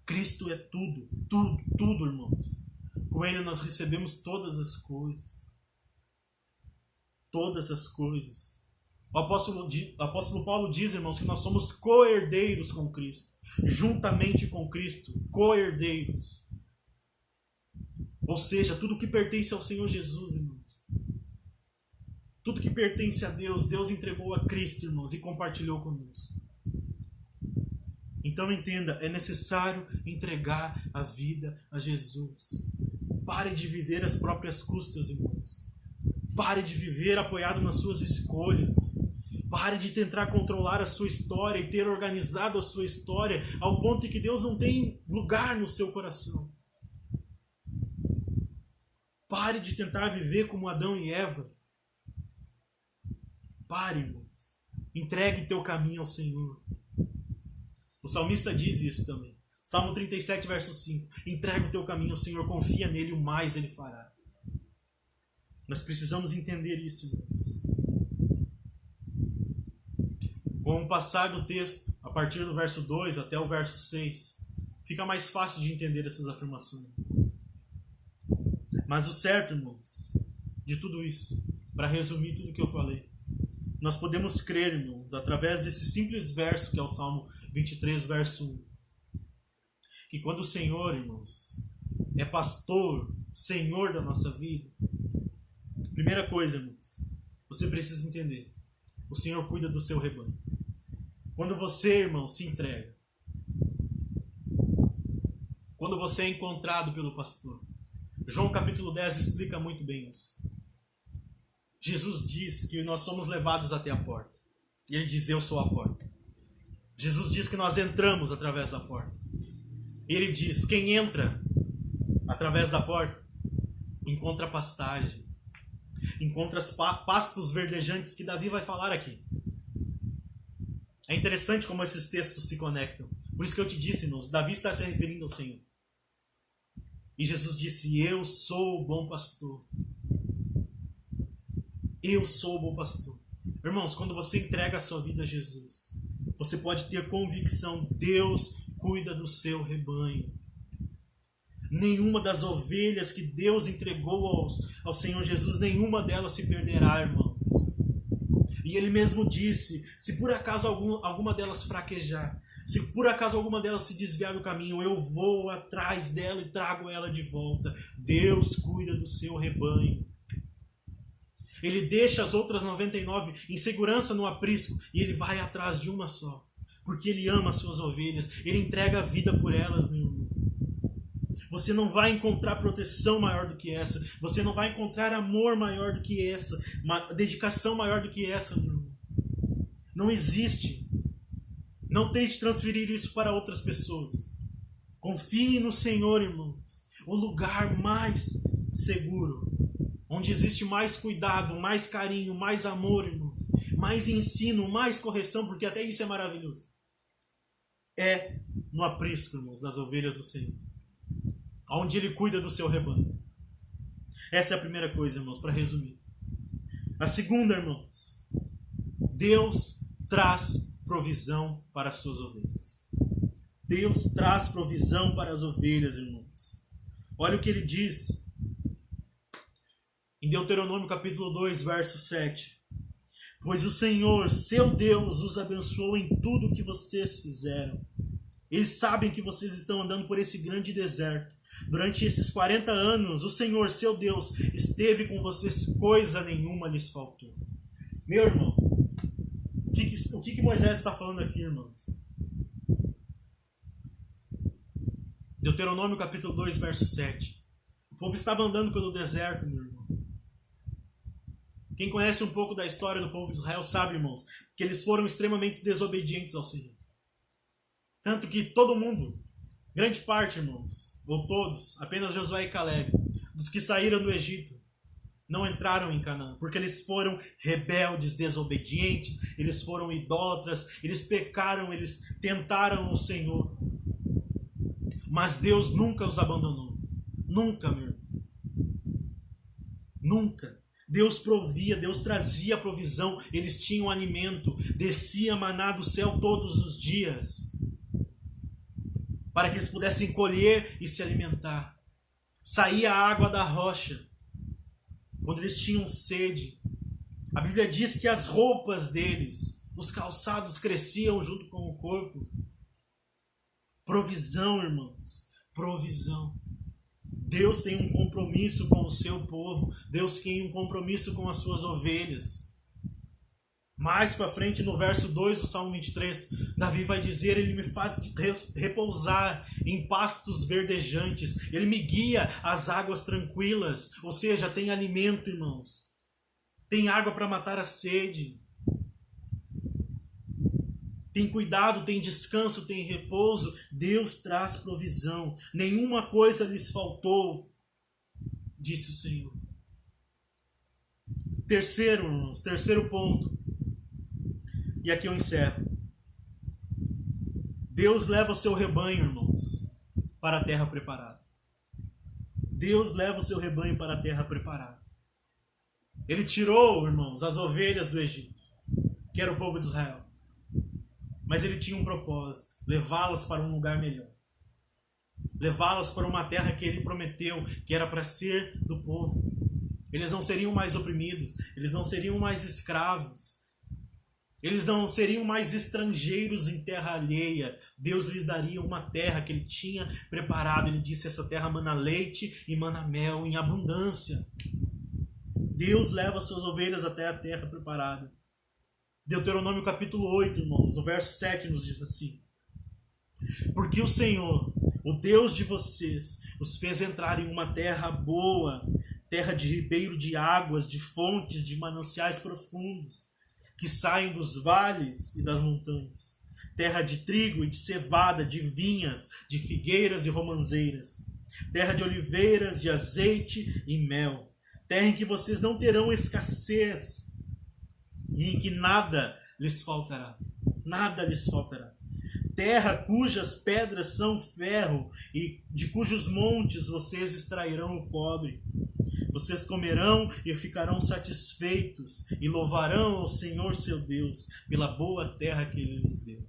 Cristo é tudo, tudo, tudo, irmãos. Com Ele nós recebemos todas as coisas. Todas as coisas. O apóstolo Paulo diz, irmãos, que nós somos co-herdeiros com Cristo. Juntamente com Cristo, co-herdeiros. Ou seja, tudo que pertence ao Senhor Jesus, irmãos. Tudo que pertence a Deus, Deus entregou a Cristo, irmãos, e compartilhou conosco. Então entenda, é necessário entregar a vida a Jesus. Pare de viver às próprias custas, irmãos. Pare de viver apoiado nas suas escolhas. Pare de tentar controlar a sua história e ter organizado a sua história ao ponto de que Deus não tem lugar no seu coração. Pare de tentar viver como Adão e Eva. Pare, irmãos. Entregue teu caminho ao Senhor. O salmista diz isso também. Salmo 37, verso 5. Entrega o teu caminho ao Senhor, confia nele, o mais Ele fará. Nós precisamos entender isso, irmãos. Com o passar do texto, a partir do verso 2 até o verso 6, fica mais fácil de entender essas afirmações. Mas o certo, irmãos, de tudo isso, para resumir tudo que eu falei, nós podemos crer, irmãos, através desse simples verso que é o Salmo 23, verso 1, que quando o Senhor, irmãos, é pastor, Senhor da nossa vida, primeira coisa, irmãos, você precisa entender, o Senhor cuida do seu rebanho. Quando você, irmão, se entrega, quando você é encontrado pelo pastor, João capítulo 10 explica muito bem isso. Jesus diz que nós somos levados até a porta. E Ele diz, eu sou a porta. Jesus diz que nós entramos através da porta. E Ele diz, quem entra através da porta, encontra pastagem. Encontra pastos verdejantes que Davi vai falar aqui. É interessante como esses textos se conectam. Por isso que eu te disse, irmãos, Davi está se referindo ao Senhor. E Jesus disse: eu sou o bom pastor. Eu sou o bom pastor. Irmãos, quando você entrega a sua vida a Jesus, você pode ter convicção: Deus cuida do seu rebanho. Nenhuma das ovelhas que Deus entregou ao Senhor Jesus, nenhuma delas se perderá, irmãos. E Ele mesmo disse: se por acaso alguma delas fraquejar, se por acaso alguma delas se desviar do caminho, eu vou atrás dela e trago ela de volta. Deus cuida do seu rebanho. Ele deixa as outras 99 em segurança no aprisco e Ele vai atrás de uma só. Porque Ele ama as suas ovelhas. Ele entrega a vida por elas, meu irmão. Você não vai encontrar proteção maior do que essa. Você não vai encontrar amor maior do que essa. Dedicação maior do que essa, meu irmão. Não existe. Não tente transferir isso para outras pessoas. Confie no Senhor, irmãos. O lugar mais seguro, onde existe mais cuidado, mais carinho, mais amor, irmãos. Mais ensino, mais correção, porque até isso é maravilhoso. É no aprisco, irmãos, das ovelhas do Senhor. Onde Ele cuida do seu rebanho. Essa é a primeira coisa, irmãos, para resumir. A segunda, irmãos, Deus traz provisão para as suas ovelhas. Deus traz provisão para as ovelhas, irmãos. Olha o que Ele diz em Deuteronômio capítulo 2, verso 7. Pois o Senhor, seu Deus, os abençoou em tudo o que vocês fizeram. Eles sabem que vocês estão andando por esse grande deserto. Durante esses 40 anos, o Senhor, seu Deus, esteve com vocês, coisa nenhuma lhes faltou. Meu irmão, o que Moisés está falando aqui, irmãos? Deuteronômio capítulo 2, verso 7. O povo estava andando pelo deserto, meu irmão. Quem conhece um pouco da história do povo de Israel sabe, irmãos, que eles foram extremamente desobedientes ao Senhor. Tanto que todo mundo, grande parte, irmãos, ou todos, apenas Josué e Caleb, dos que saíram do Egito, não entraram em Canaã, porque eles foram rebeldes, desobedientes, eles foram idólatras, eles pecaram, eles tentaram o Senhor. Mas Deus nunca os abandonou. Nunca, meu irmão. Nunca. Deus provia, Deus trazia provisão, eles tinham alimento, descia maná do céu todos os dias, para que eles pudessem colher e se alimentar. Saía a água da rocha, quando eles tinham sede. A Bíblia diz que as roupas deles, os calçados cresciam junto com o corpo. Provisão, irmãos, provisão. Deus tem um compromisso com o seu povo. Deus tem um compromisso com as suas ovelhas. Mais para frente, no verso 2 do Salmo 23, Davi vai dizer: Ele me faz repousar em pastos verdejantes. Ele me guia às águas tranquilas. Ou seja, tem alimento, irmãos. Tem água para matar a sede. Tem cuidado, tem descanso, tem repouso. Deus traz provisão. Nenhuma coisa lhes faltou, disse o Senhor. Terceiro, irmãos, terceiro ponto. E aqui eu encerro. Deus leva o seu rebanho, irmãos, para a terra preparada. Deus leva o seu rebanho para a terra preparada. Ele tirou, irmãos, as ovelhas do Egito, que era o povo de Israel. Mas ele tinha um propósito: levá-las para um lugar melhor. Levá-las para uma terra que ele prometeu, que era para ser do povo. Eles não seriam mais oprimidos, eles não seriam mais escravos. Eles não seriam mais estrangeiros em terra alheia. Deus lhes daria uma terra que Ele tinha preparado. Ele disse: essa terra mana leite e mana mel em abundância. Deus leva as suas ovelhas até a terra preparada. Deuteronômio capítulo 8, irmãos, no verso 7 nos diz assim: porque o Senhor, o Deus de vocês, os fez entrar em uma terra boa, terra de ribeiro de águas, de fontes, de mananciais profundos, que saem dos vales e das montanhas, terra de trigo e de cevada, de vinhas, de figueiras e romãzeiras, terra de oliveiras, de azeite e mel, terra em que vocês não terão escassez e em que nada lhes faltará. nada lhes faltará. Terra cujas pedras são ferro e de cujos montes vocês extrairão o cobre. Vocês comerão e ficarão satisfeitos e louvarão ao Senhor seu Deus pela boa terra que Ele lhes deu.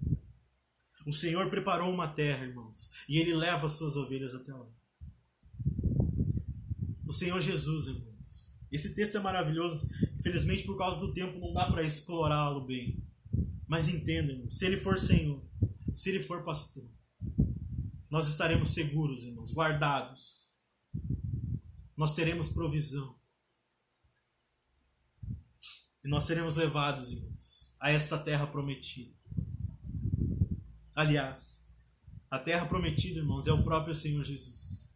O Senhor preparou uma terra, irmãos, e Ele leva as suas ovelhas até lá. O Senhor Jesus, irmãos. Esse texto é maravilhoso. Infelizmente, por causa do tempo, não dá para explorá-lo bem. Mas entendam, irmãos, se Ele for Senhor, se Ele for pastor, nós estaremos seguros, irmãos, guardados. Nós teremos provisão. E nós seremos levados, irmãos, a essa terra prometida. Aliás, a terra prometida, irmãos, é o próprio Senhor Jesus.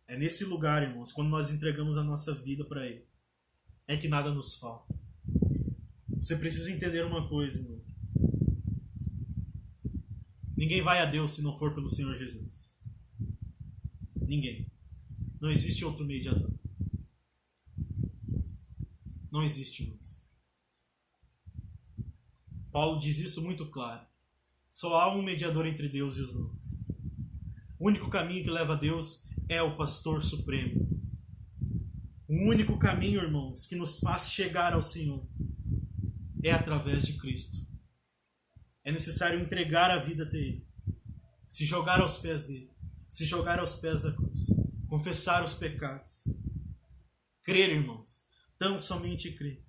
É nesse lugar, irmãos, quando nós entregamos a nossa vida para Ele, é que nada nos falta. Você precisa entender uma coisa, irmão. Ninguém vai a Deus se não for pelo Senhor Jesus. Ninguém. Não existe outro mediador. Não existe, irmãos. Paulo diz isso muito claro. Só há um mediador entre Deus e os homens. O único caminho que leva a Deus é o pastor supremo. O único caminho, irmãos, que nos faz chegar ao Senhor é através de Cristo. É necessário entregar a vida até Ele, se jogar aos pés dele, se jogar aos pés da cruz, confessar os pecados, crer, irmãos, tão somente crer.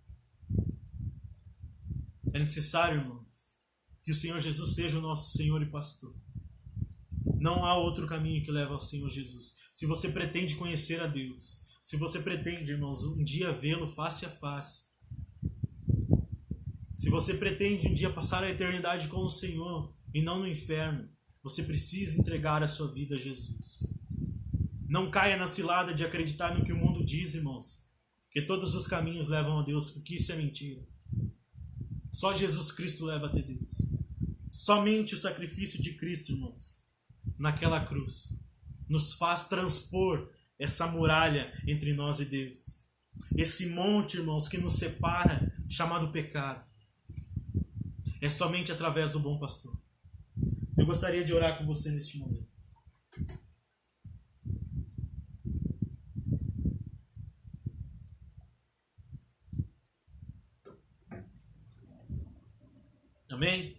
É necessário, irmãos, que o Senhor Jesus seja o nosso Senhor e pastor. Não há outro caminho que leva ao Senhor Jesus. Se você pretende conhecer a Deus, se você pretende, irmãos, um dia vê-lo face a face, se você pretende um dia passar a eternidade com o Senhor e não no inferno, você precisa entregar a sua vida a Jesus. Não caia na cilada de acreditar no que o mundo diz, irmãos, que todos os caminhos levam a Deus, porque isso é mentira. Só Jesus Cristo leva até Deus. Somente o sacrifício de Cristo, irmãos, naquela cruz, nos faz transpor essa muralha entre nós e Deus. Esse monte, irmãos, que nos separa, chamado pecado. É somente através do bom pastor. Eu gostaria de orar com você neste momento. Amém?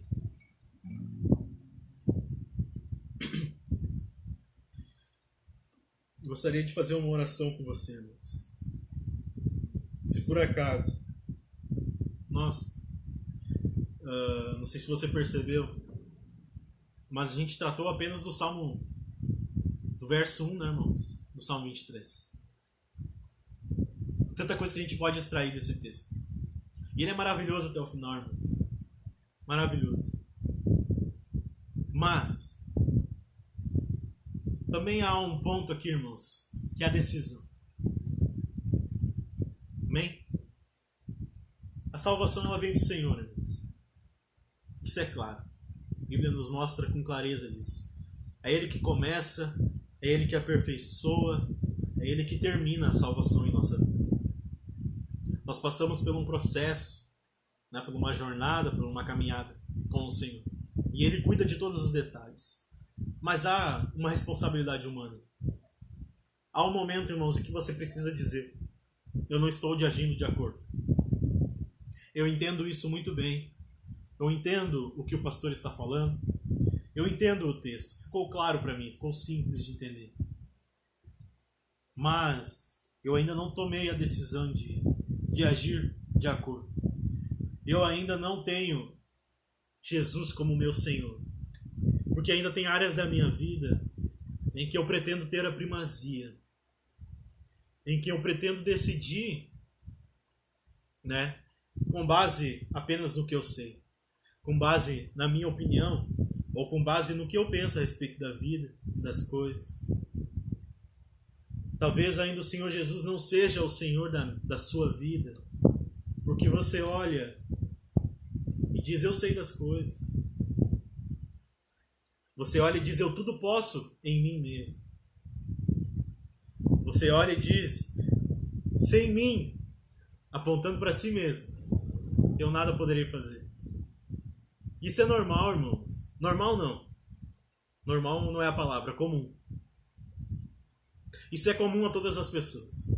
Gostaria de fazer uma oração com você, irmãos. Se por acaso não sei se você percebeu, mas a gente tratou apenas do Salmo 1, do verso 1, né, irmãos? Do Salmo 23. Tanta coisa que a gente pode extrair desse texto. E ele é maravilhoso até o final, irmãos. Maravilhoso. Mas também há um ponto aqui, irmãos, que é a decisão. Amém? A salvação, ela vem do Senhor, irmãos. Isso é claro. A Bíblia nos mostra com clareza isso. É Ele que começa, é Ele que aperfeiçoa, é Ele que termina a salvação em nossa vida. Nós passamos por um processo, né, por uma jornada, por uma caminhada com o Senhor. E Ele cuida de todos os detalhes. Mas há uma responsabilidade humana. Há um momento, irmãos, em que você precisa dizer: eu não estou agindo de acordo. Eu entendo isso muito bem. Eu entendo o que o pastor está falando. Eu entendo o texto. Ficou claro para mim, ficou simples de entender. Mas eu ainda não tomei a decisão de agir de acordo. Eu ainda não tenho Jesus como meu Senhor. Porque ainda tem áreas da minha vida em que eu pretendo ter a primazia. Em que eu pretendo decidir, né, com base apenas no que eu sei. Com base na minha opinião, ou com base no que eu penso a respeito da vida, das coisas. Talvez ainda o Senhor Jesus não seja o Senhor da sua vida, porque você olha e diz: eu sei das coisas. Você olha e diz: eu tudo posso em mim mesmo. Você olha e diz: sem mim, apontando para si mesmo, eu nada poderei fazer. Isso é normal, irmãos. Normal não. Normal não é a palavra, comum. Isso é comum a todas as pessoas.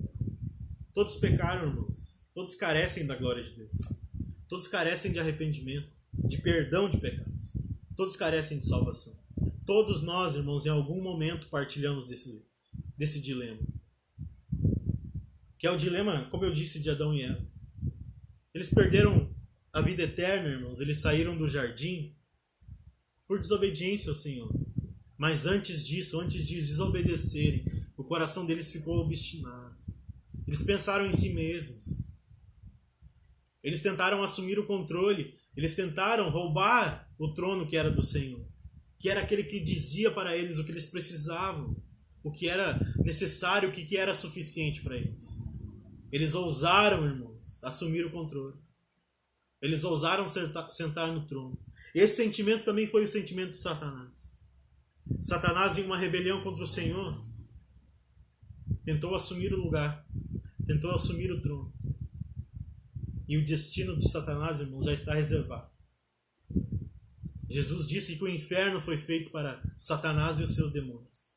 Todos pecaram, irmãos. Todos carecem da glória de Deus. Todos carecem de arrependimento, de perdão de pecados. Todos carecem de salvação. Todos nós, irmãos, em algum momento partilhamos desse dilema. Que é o dilema, como eu disse, de Adão e Eva. Eles perderam a vida eterna, irmãos. Eles saíram do jardim por desobediência ao Senhor. Mas antes disso, antes de desobedecerem, o coração deles ficou obstinado. Eles pensaram em si mesmos. Eles tentaram assumir o controle. Eles tentaram roubar o trono que era do Senhor. Que era aquele que dizia para eles o que eles precisavam. O que era necessário, o que era suficiente para eles. Eles ousaram, irmãos, assumir o controle. Eles ousaram sentar no trono. Esse sentimento também foi o sentimento de Satanás. Satanás, em uma rebelião contra o Senhor, tentou assumir o lugar. Tentou assumir o trono. E o destino de Satanás, irmãos, já está reservado. Jesus disse que o inferno foi feito para Satanás e os seus demônios.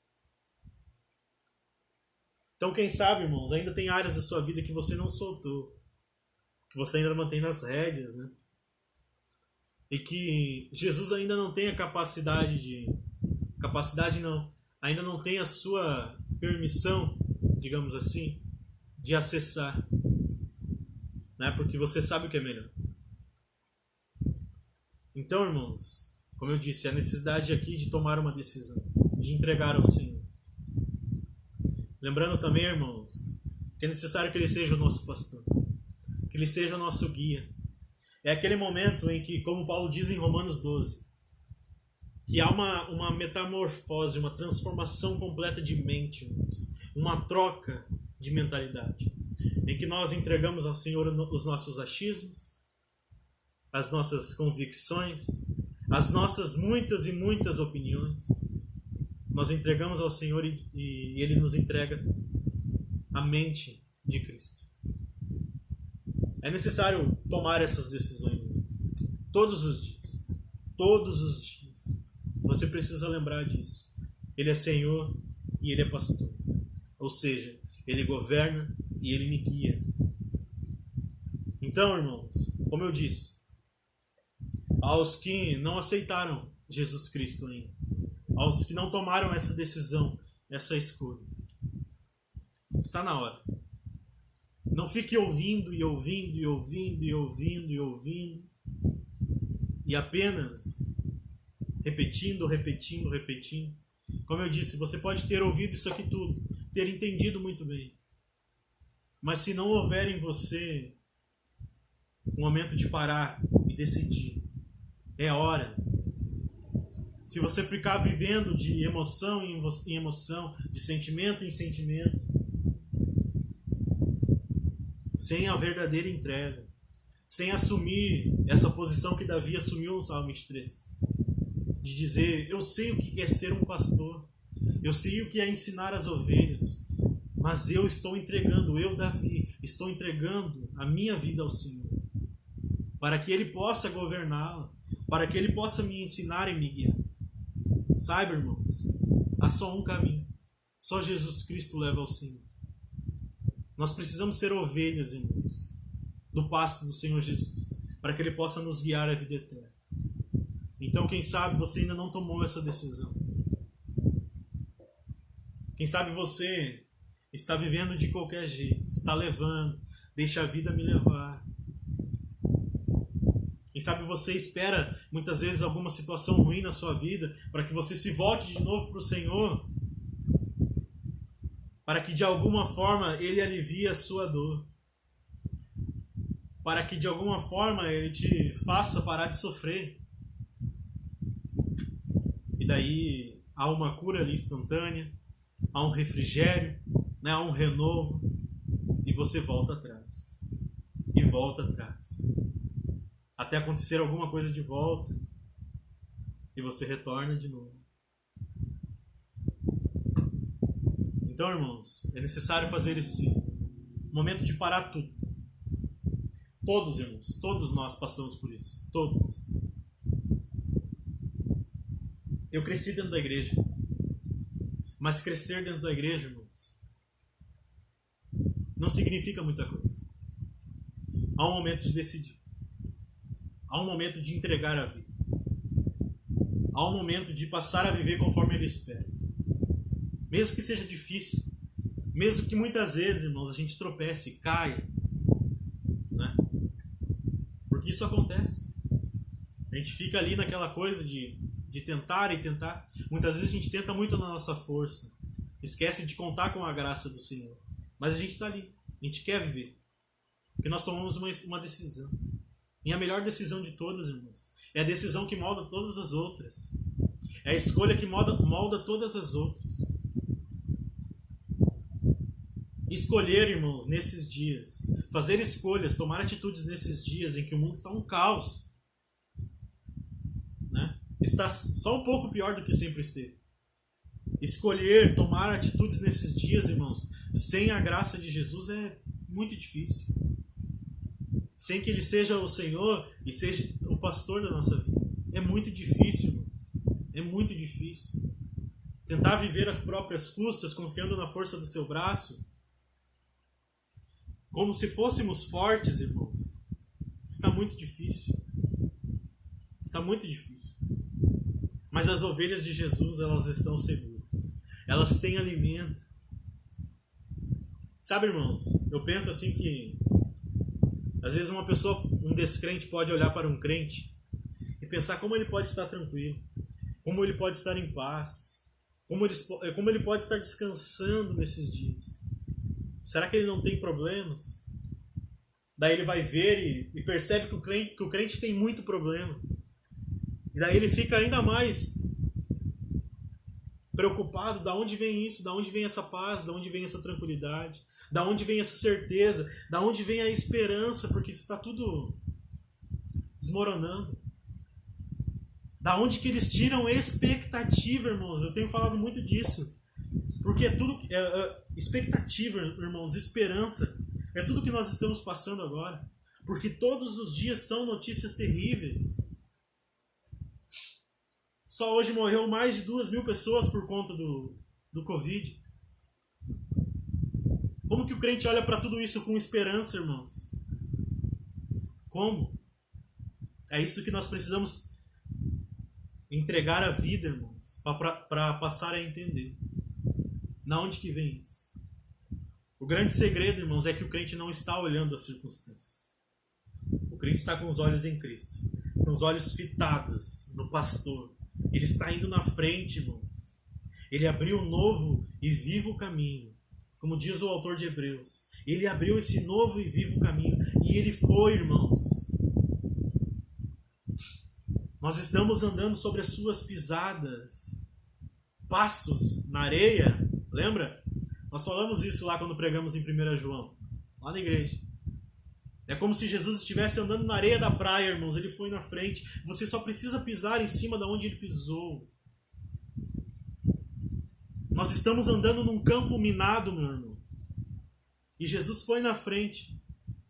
Então, quem sabe, irmãos, ainda tem áreas da sua vida que você não soltou. Que você ainda mantém nas rédeas, né? E que Jesus ainda não tem a capacidade de... Capacidade não. Ainda não tem a sua permissão, digamos assim, de acessar. Né? Porque você sabe o que é melhor. Então, irmãos, como eu disse, a necessidade aqui de tomar uma decisão, de entregar ao Senhor. Lembrando também, irmãos, que é necessário que Ele seja o nosso pastor, que Ele seja o nosso guia. É aquele momento em que, como Paulo diz em Romanos 12, que há uma metamorfose, uma transformação completa de mente, irmãos, uma troca de mentalidade, em que nós entregamos ao Senhor os nossos achismos, as nossas convicções, as nossas muitas e muitas opiniões. Nós entregamos ao Senhor e Ele nos entrega a mente de Cristo. É necessário tomar essas decisões, todos os dias. Todos os dias. Você precisa lembrar disso. Ele é Senhor e Ele é pastor. Ou seja, Ele governa e Ele me guia. Então, irmãos, como eu disse, aos que não aceitaram Jesus Cristo ainda, aos que não tomaram essa decisão, essa escolha, está na hora. Não fique ouvindo e ouvindo e ouvindo e ouvindo e ouvindo e apenas repetindo, repetindo, repetindo. Como eu disse, você pode ter ouvido isso aqui tudo, ter entendido muito bem, mas se não houver em você um momento de parar e decidir, é hora. Se você ficar vivendo de emoção em emoção, de sentimento em sentimento, sem a verdadeira entrega, sem assumir essa posição que Davi assumiu no Salmo 23, de dizer, eu sei o que é ser um pastor, eu sei o que é ensinar as ovelhas, mas eu estou entregando, eu, Davi, estou entregando a minha vida ao Senhor, para que Ele possa governá-la, para que Ele possa me ensinar e me guiar. Saiba, irmãos, há só um caminho. Só Jesus Cristo leva ao Senhor. Nós precisamos ser ovelhas, irmãos, do pasto do Senhor Jesus, para que Ele possa nos guiar à vida eterna. Então, quem sabe você ainda não tomou essa decisão. Quem sabe você está vivendo de qualquer jeito, está levando, deixa a vida me levar. Quem sabe você espera muitas vezes alguma situação ruim na sua vida para que você se volte de novo para o Senhor, para que de alguma forma Ele alivie a sua dor, para que de alguma forma Ele te faça parar de sofrer. E daí há uma cura ali instantânea, há um refrigério, né? Há um renovo, e você volta atrás, e volta atrás, até acontecer alguma coisa de volta, e você retorna de novo. Então, irmãos, é necessário fazer esse momento de parar tudo. Todos, irmãos, todos nós passamos por isso. Todos. Eu cresci dentro da igreja. Mas crescer dentro da igreja, irmãos, não significa muita coisa. Há um momento de decidir. Há um momento de entregar a vida. Há um momento de passar a viver conforme Ele espera. Mesmo que seja difícil. Mesmo que muitas vezes, irmãos, a gente tropece e caia. Né? Porque isso acontece. A gente fica ali naquela coisa de tentar e tentar. Muitas vezes a gente tenta muito na nossa força. Esquece de contar com a graça do Senhor. Mas a gente está ali. A gente quer viver. Porque nós tomamos uma decisão. E a melhor decisão de todas, irmãos, é a decisão que molda todas as outras. É a escolha que molda todas as outras. Escolher, irmãos, nesses dias. Fazer escolhas, tomar atitudes nesses dias em que o mundo está um caos. Né? Está só um pouco pior do que sempre esteve. Escolher, tomar atitudes nesses dias, irmãos, sem a graça de Jesus é muito difícil. Sem que Ele seja o Senhor e seja o pastor da nossa vida. É muito difícil, irmãos. É muito difícil. Tentar viver às próprias custas, confiando na força do seu braço, como se fôssemos fortes, irmãos, está muito difícil. Está muito difícil. Mas as ovelhas de Jesus, elas estão seguras. Elas têm alimento. Sabe, irmãos, eu penso assim que às vezes uma pessoa, um descrente, pode olhar para um crente e pensar como ele pode estar tranquilo, como ele pode estar em paz, como ele pode estar descansando nesses dias. Será que ele não tem problemas? Daí ele vai ver e percebe que o crente tem muito problema. E daí ele fica ainda mais preocupado. Da onde vem isso? Da onde vem essa paz? Da onde vem essa tranquilidade? Da onde vem essa certeza? Da onde vem a esperança? Porque está tudo desmoronando. Da onde que eles tiram expectativa, irmãos? Eu tenho falado muito disso. Porque é tudo... expectativa, irmãos, esperança. É tudo que nós estamos passando agora. Porque todos os dias são notícias terríveis. Só hoje morreu mais de 2.000 pessoas por conta do Covid. Como que o crente olha para tudo isso com esperança, irmãos? Como? É isso que nós precisamos entregar a vida, irmãos, para passar a entender. Na onde que vem isso? O grande segredo, irmãos, é que o crente não está olhando as circunstâncias. O crente está com os olhos em Cristo, com os olhos fitados no pastor. Ele está indo na frente, irmãos. Ele abriu um novo e vivo caminho. Como diz o autor de Hebreus. Ele abriu esse novo e vivo caminho. E ele foi, irmãos. Nós estamos andando sobre as suas pisadas. Passos na areia. Lembra? Nós falamos isso lá quando pregamos em 1 João. Lá na igreja. É como se Jesus estivesse andando na areia da praia, irmãos. Ele foi na frente. Você só precisa pisar em cima de onde ele pisou. Nós estamos andando num campo minado, meu irmão. E Jesus foi na frente.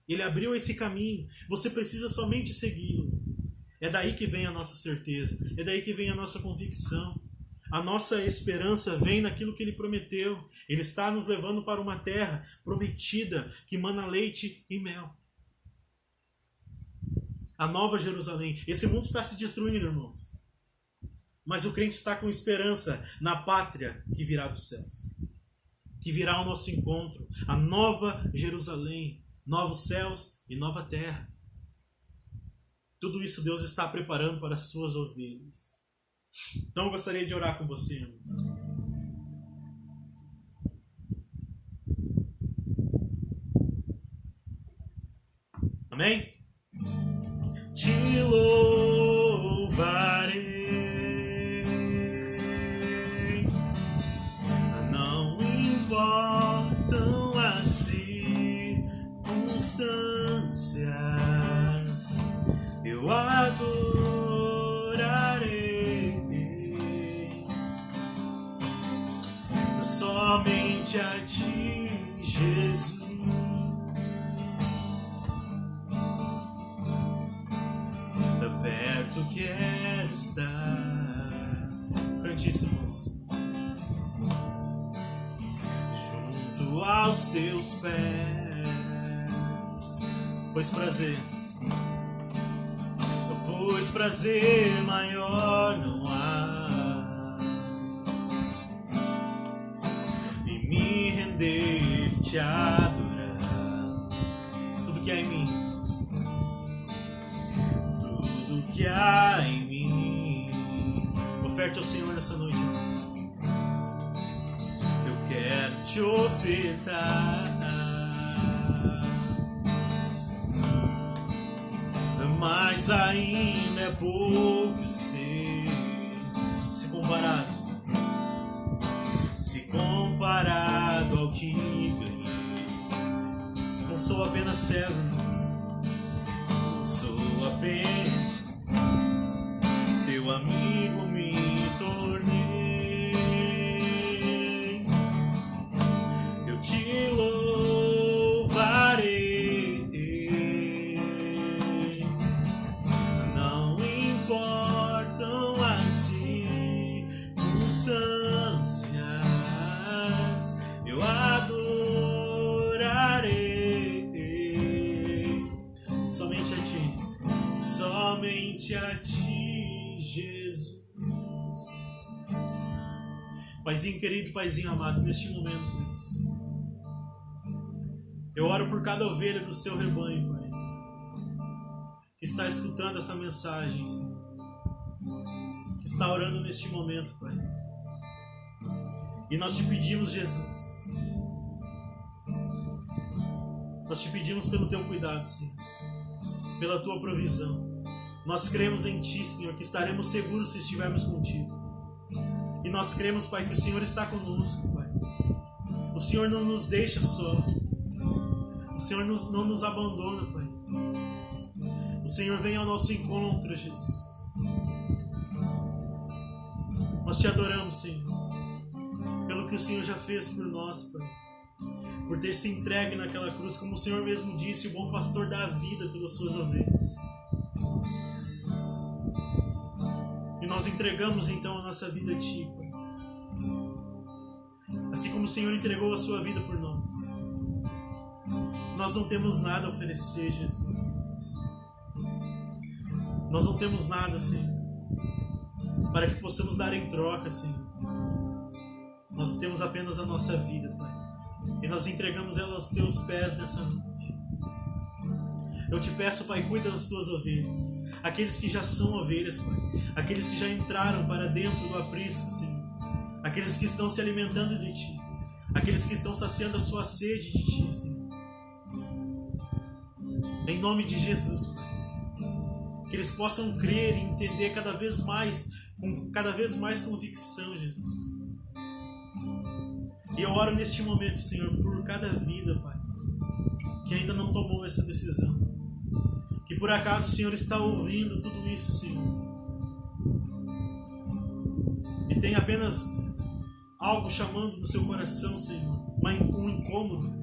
Ele abriu esse caminho. Você precisa somente segui-lo. É daí que vem a nossa certeza. É daí que vem a nossa convicção. A nossa esperança vem naquilo que Ele prometeu. Ele está nos levando para uma terra prometida que mana leite e mel. A nova Jerusalém. Esse mundo está se destruindo, irmãos. Mas o crente está com esperança na pátria que virá dos céus. Que virá ao nosso encontro. A nova Jerusalém. Novos céus e nova terra. Tudo isso Deus está preparando para as suas ovelhas. Então eu gostaria de orar com você, irmãos. Amém? Te louvarei, não importam as circunstâncias, eu adorarei somente a ti, Jesus. Perto quero estar. Cante isso, irmãos. Junto aos teus pés, pois prazer maior não há em me render e te adorar. Tudo que há em mim, tudo que há em mim, oferte ao Senhor nessa noite, irmãos. Eu quero te ofertar. Mas ainda é pouco, eu sei. Se comparado ao que ganhei, não sou apenas servo, não sou apenas teu amigo, me tornei. Eu te louvarei. Eu adorarei somente a ti, Jesus. Paizinho querido, Paizinho amado, neste momento, Deus, eu oro por cada ovelha do seu rebanho, Pai, que está escutando essa mensagem, Senhor, que está orando neste momento, Pai. E nós te pedimos, Jesus, nós te pedimos pelo teu cuidado, Senhor, pela tua provisão. Nós cremos em ti, Senhor, que estaremos seguros se estivermos contigo. E nós cremos, Pai, que o Senhor está conosco, Pai. O Senhor não nos deixa só. O Senhor não nos abandona, Pai. O Senhor vem ao nosso encontro, Jesus. Nós te adoramos, Senhor, pelo que o Senhor já fez por nós, Pai, por ter se entregue naquela cruz, como o Senhor mesmo disse, o bom pastor dá a vida pelas suas ovelhas. E nós entregamos então a nossa vida a ti, Pai, assim como o Senhor entregou a sua vida por nós. Nós não temos nada a oferecer, Jesus. Nós não temos nada, Senhor, para que possamos dar em troca, Senhor. Nós temos apenas a nossa vida, Pai, e nós entregamos ela aos teus pés nessa noite. Eu te peço, Pai, cuida das tuas ovelhas, aqueles que já são ovelhas, Pai, aqueles que já entraram para dentro do aprisco, Senhor, aqueles que estão se alimentando de ti, aqueles que estão saciando a sua sede de ti, Senhor. Em nome de Jesus, Pai, que eles possam crer e entender cada vez mais convicção, Jesus. E eu oro neste momento, Senhor, por cada vida, Pai, que ainda não tomou essa decisão, que por acaso o Senhor está ouvindo tudo isso, Senhor, e tem apenas algo chamando no seu coração, Senhor, um incômodo.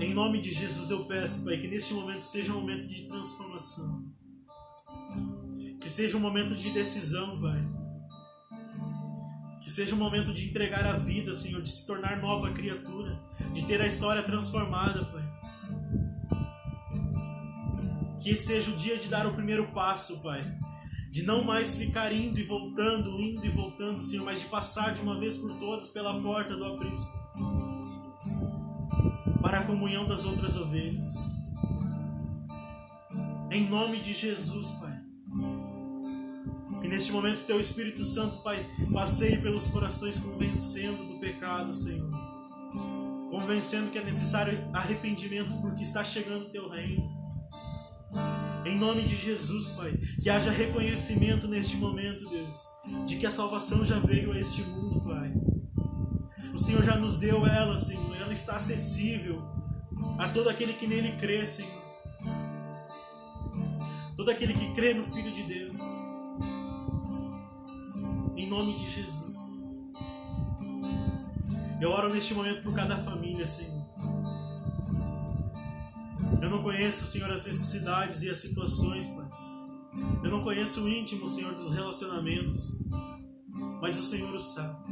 Em nome de Jesus eu peço, Pai, que neste momento seja um momento de transformação, que seja um momento de decisão, Pai, que seja um momento de entregar a vida, Senhor, de se tornar nova criatura, de ter a história transformada, Pai. Que esse seja o dia de dar o primeiro passo, Pai, de não mais ficar indo e voltando, Senhor, mas de passar de uma vez por todas pela porta do aprisco, para a comunhão das outras ovelhas. Em nome de Jesus, Pai. Que neste momento Teu Espírito Santo, Pai, passeie pelos corações convencendo do pecado, Senhor. Convencendo que é necessário arrependimento porque está chegando o Teu reino. Em nome de Jesus, Pai, que haja reconhecimento neste momento, Deus, de que a salvação já veio a este mundo, Pai. O Senhor já nos deu ela, Senhor. Ela está acessível a todo aquele que nele crê, Senhor. Todo aquele que crê no Filho de Deus. Em nome de Jesus. Eu oro neste momento por cada família, Senhor. Eu não conheço, Senhor, as necessidades e as situações, Pai, Eu não conheço o íntimo, Senhor, dos relacionamentos, mas o Senhor o sabe.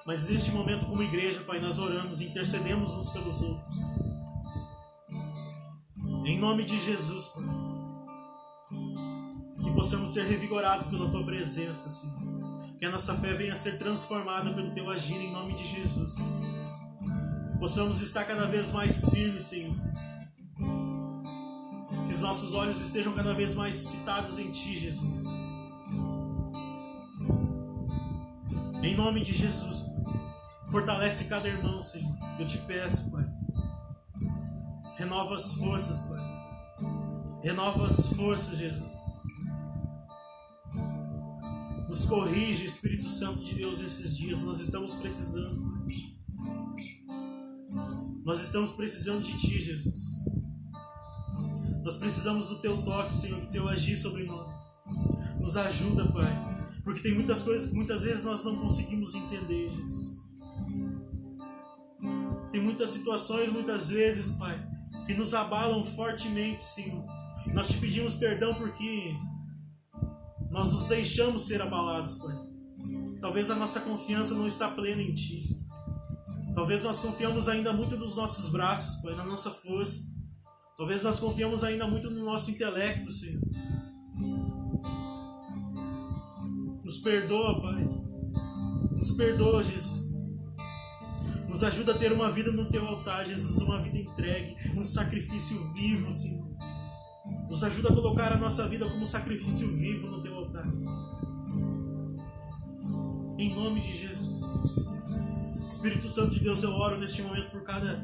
Mas neste momento, como igreja, Pai, nós oramos e intercedemos uns pelos outros. Em nome de Jesus, Pai. Que possamos ser revigorados pela Tua presença, Senhor. Que a nossa fé venha a ser transformada pelo Teu agir em nome de Jesus. Que possamos estar cada vez mais firmes, Senhor. Que os nossos olhos estejam cada vez mais fitados em Ti, Jesus. Em nome de Jesus, Pai. Fortalece cada irmão, Senhor. Eu te peço, Pai. Renova as forças, Pai. Renova as forças, Jesus. Nos corrige, Espírito Santo de Deus, nesses dias. Nós estamos precisando, Pai. Nós estamos precisando de Ti, Jesus. Nós precisamos do Teu toque, Senhor, do Teu agir sobre nós. Nos ajuda, Pai. Porque tem muitas coisas que muitas vezes nós não conseguimos entender, Jesus. Tem muitas situações, muitas vezes, Pai, que nos abalam fortemente, Senhor. Nós te pedimos perdão porque nós nos deixamos ser abalados, Pai. Talvez a nossa confiança não está plena em Ti. Talvez nós confiamos ainda muito nos nossos braços, Pai, na nossa força. Talvez nós confiamos ainda muito no nosso intelecto, Senhor. Nos perdoa, Pai. Nos perdoa, Jesus. Nos ajuda a ter uma vida no Teu altar, Jesus, uma vida entregue, um sacrifício vivo, Senhor. Nos ajuda a colocar a nossa vida como um sacrifício vivo no Teu altar. Em nome de Jesus. Espírito Santo de Deus, eu oro neste momento por cada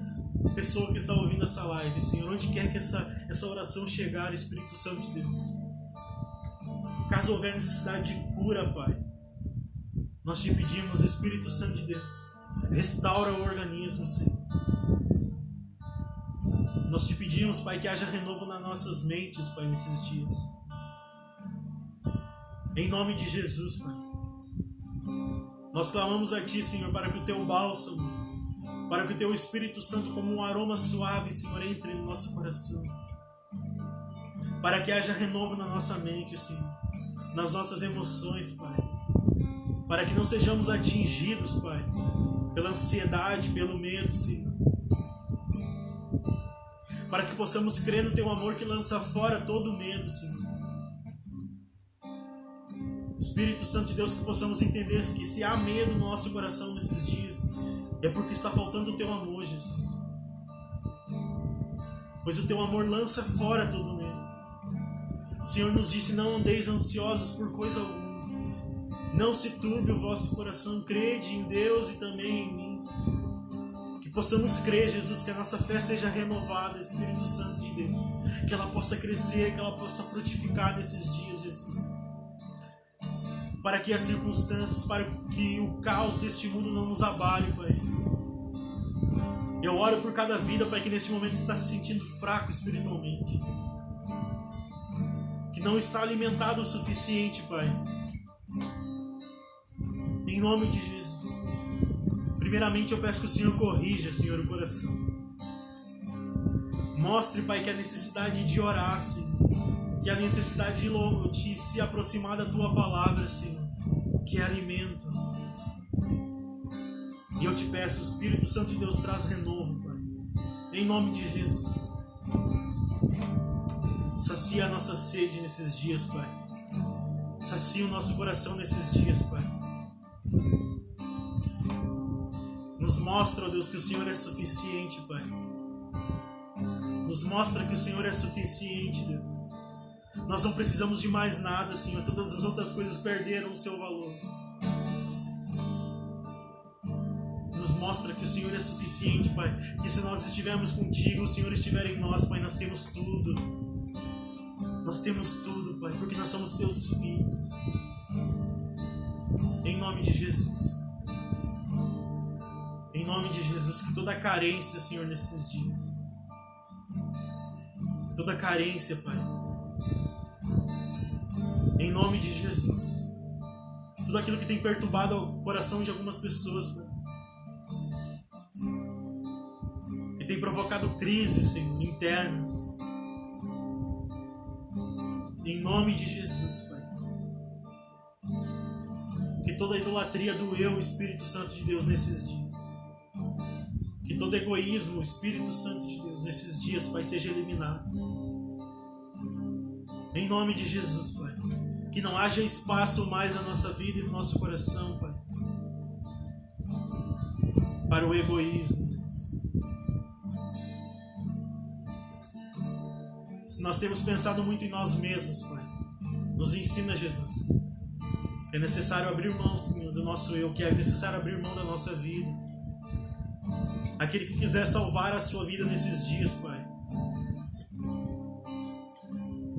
pessoa que está ouvindo essa live, Senhor. Onde quer que essa oração chegar, Espírito Santo de Deus. Caso houver necessidade de cura, Pai, nós te pedimos, Espírito Santo de Deus, restaura o organismo, Senhor. Nós te pedimos, Pai, que haja renovo nas nossas mentes, Pai, nesses dias. Em nome de Jesus, Pai. Nós clamamos a Ti, Senhor, para que o Teu bálsamo, para que o Teu Espírito Santo, como um aroma suave, Senhor, entre no nosso coração. Para que haja renovo na nossa mente, Senhor. Nas nossas emoções, Pai. Para que não sejamos atingidos, Pai, pela ansiedade, pelo medo, Senhor. Para que possamos crer no Teu amor que lança fora todo o medo, Senhor. Espírito Santo de Deus, que possamos entender que se há medo no nosso coração nesses dias, é porque está faltando o Teu amor, Jesus. Pois o Teu amor lança fora todo o medo. O Senhor nos disse, não andeis ansiosos por coisa alguma. Não se turbe o vosso coração, crede em Deus e também em mim. Que possamos crer, Jesus, que a nossa fé seja renovada, Espírito Santo de Deus. Que ela possa crescer, que ela possa frutificar nesses dias, Jesus. Para que as circunstâncias, para que o caos deste mundo não nos abale, Pai. Eu oro por cada vida, Pai, que neste momento está se sentindo fraco espiritualmente. Que não está alimentado o suficiente, Pai. Em nome de Jesus. Primeiramente eu peço que o Senhor corrija, Senhor, o coração. Mostre, Pai, que a necessidade de orar, Senhor. Que a necessidade de se aproximar da Tua palavra, Senhor. Que é alimento. E eu te peço, Espírito Santo de Deus, traz renovo, Pai. Em nome de Jesus. Sacia a nossa sede nesses dias, Pai. Sacia o nosso coração nesses dias, Pai. Nos mostra, ó Deus, que o Senhor é suficiente, Pai. Nos mostra que o Senhor é suficiente, Deus. Nós não precisamos de mais nada, Senhor. Todas as outras coisas perderam o seu valor. Nos mostra que o Senhor é suficiente, Pai. Que se nós estivermos contigo, o Senhor estiver em nós, Pai, nós temos tudo. Nós temos tudo, Pai, porque nós somos Teus filhos. Em nome de Jesus. Em nome de Jesus, que toda carência, Senhor, nesses dias. Toda carência, Pai. Em nome de Jesus. Tudo aquilo que tem perturbado o coração de algumas pessoas, Pai. Que tem provocado crises, Senhor, internas. Em nome de Jesus, Pai. Que toda a idolatria do eu, Espírito Santo de Deus, nesses dias. Que todo egoísmo, Espírito Santo de Deus, nesses dias, Pai, seja eliminado. Em nome de Jesus, Pai. Que não haja espaço mais na nossa vida e no nosso coração, Pai, para o egoísmo, Deus. Se nós temos pensado muito em nós mesmos, Pai, nos ensina, Jesus, que é necessário abrir mão, Senhor, do nosso eu, que é necessário abrir mão da nossa vida. Aquele que quiser salvar a sua vida nesses dias, Pai,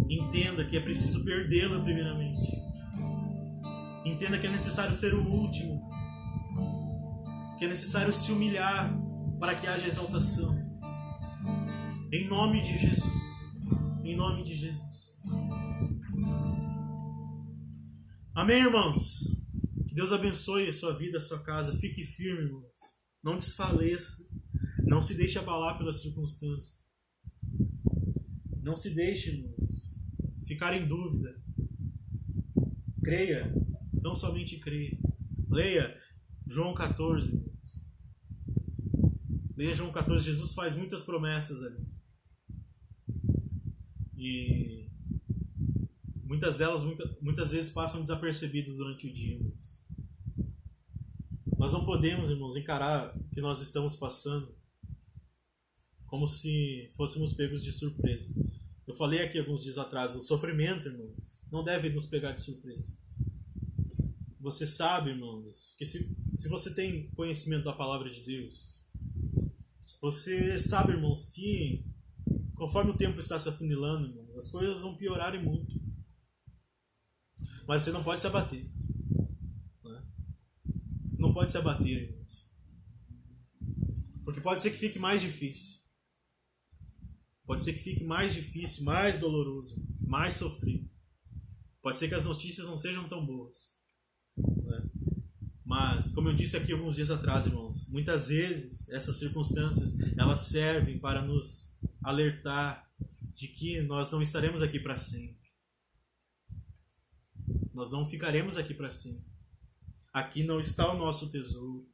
entenda que é preciso perdê-la primeiramente. Entenda que é necessário ser o último, que é necessário se humilhar para que haja exaltação. Em nome de Jesus. Em nome de Jesus. Amém, irmãos? Que Deus abençoe a sua vida, a sua casa. Fique firme, irmãos. Não desfaleça. Não se deixe abalar pelas circunstâncias. Não se deixe, irmãos, ficar em dúvida. Creia. Não somente creia. Leia João 14, irmãos. Leia João 14. Jesus faz muitas promessas ali. E muitas delas, muitas vezes passam desapercebidas durante o dia, irmãos. Nós não podemos, irmãos, encarar o que nós estamos passando como se fôssemos pegos de surpresa. Eu falei aqui alguns dias atrás, o sofrimento, irmãos, não deve nos pegar de surpresa. Você sabe, irmãos, que se você tem conhecimento da palavra de Deus, você sabe, irmãos, que conforme o tempo está se afunilando, irmãos, as coisas vão piorarem muito. Mas você não pode se abater. Né? Você não pode se abater, irmãos. Porque pode ser que fique mais difícil. Pode ser que fique mais difícil, mais doloroso, mais sofrido. Pode ser que as notícias não sejam tão boas. Né? Mas, como eu disse aqui alguns dias atrás, irmãos, muitas vezes essas circunstâncias, elas servem para nos alertar de que nós não estaremos aqui para sempre. Nós não ficaremos aqui para sempre. Aqui não está o nosso tesouro.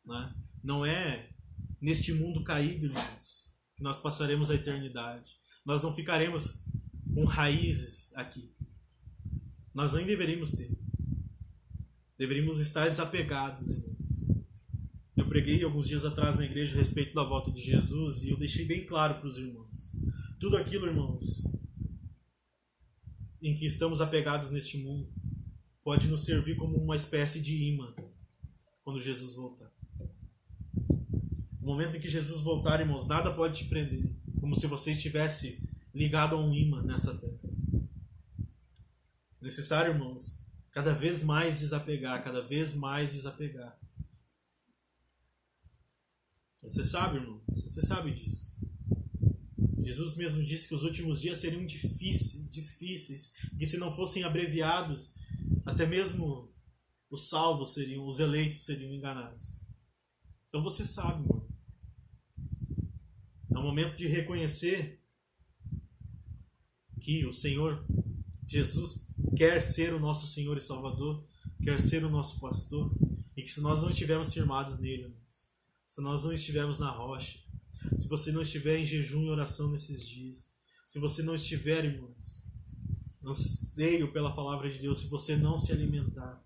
Né? Não é neste mundo caído, irmãos, que nós passaremos a eternidade. Nós não ficaremos com raízes aqui. Nós nem deveríamos ter. Deveríamos estar desapegados, irmãos. Eu preguei alguns dias atrás na igreja a respeito da volta de Jesus e eu deixei bem claro para os irmãos. Tudo aquilo, irmãos, em que estamos apegados neste mundo, pode nos servir como uma espécie de imã quando Jesus voltar. No momento em que Jesus voltar, irmãos, nada pode te prender, como se você estivesse ligado a um imã nessa terra. É necessário, irmãos, cada vez mais desapegar, cada vez mais desapegar. Você sabe, irmão? Você sabe disso. Jesus mesmo disse que os últimos dias seriam difíceis, que se não fossem abreviados, até mesmo os salvos seriam, os eleitos seriam enganados. Então você sabe, irmão. É o momento de reconhecer que o Senhor Jesus quer ser o nosso Senhor e Salvador, quer ser o nosso pastor, e que se nós não estivermos firmados nele, irmãos, se nós não estivermos na rocha, se você não estiver em jejum e oração nesses dias, se você não estiver, irmãos, anseio pela palavra de Deus, se você não se alimentar,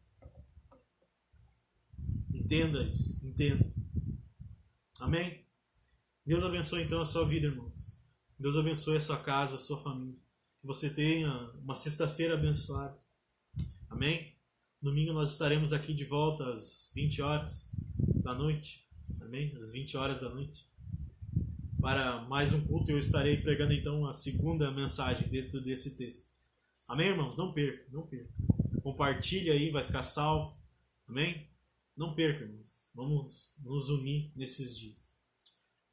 entenda isso, entenda. Amém? Deus abençoe então a sua vida, irmãos. Deus abençoe a sua casa, a sua família. Que você tenha uma sexta-feira abençoada. Amém? Domingo nós estaremos aqui de volta às 20 horas da noite. Amém? Às 20 horas da noite. Para mais um culto, eu estarei pregando então a segunda mensagem dentro desse texto. Amém, irmãos? Não perca, não perca. Compartilhe aí, vai ficar salvo. Amém? Não perca, irmãos. Vamos nos unir nesses dias.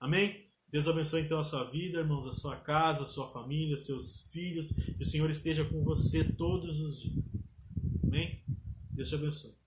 Amém? Deus abençoe então a sua vida, irmãos, a sua casa, a sua família, os seus filhos. Que o Senhor esteja com você todos os dias. Amém? Deus te abençoe.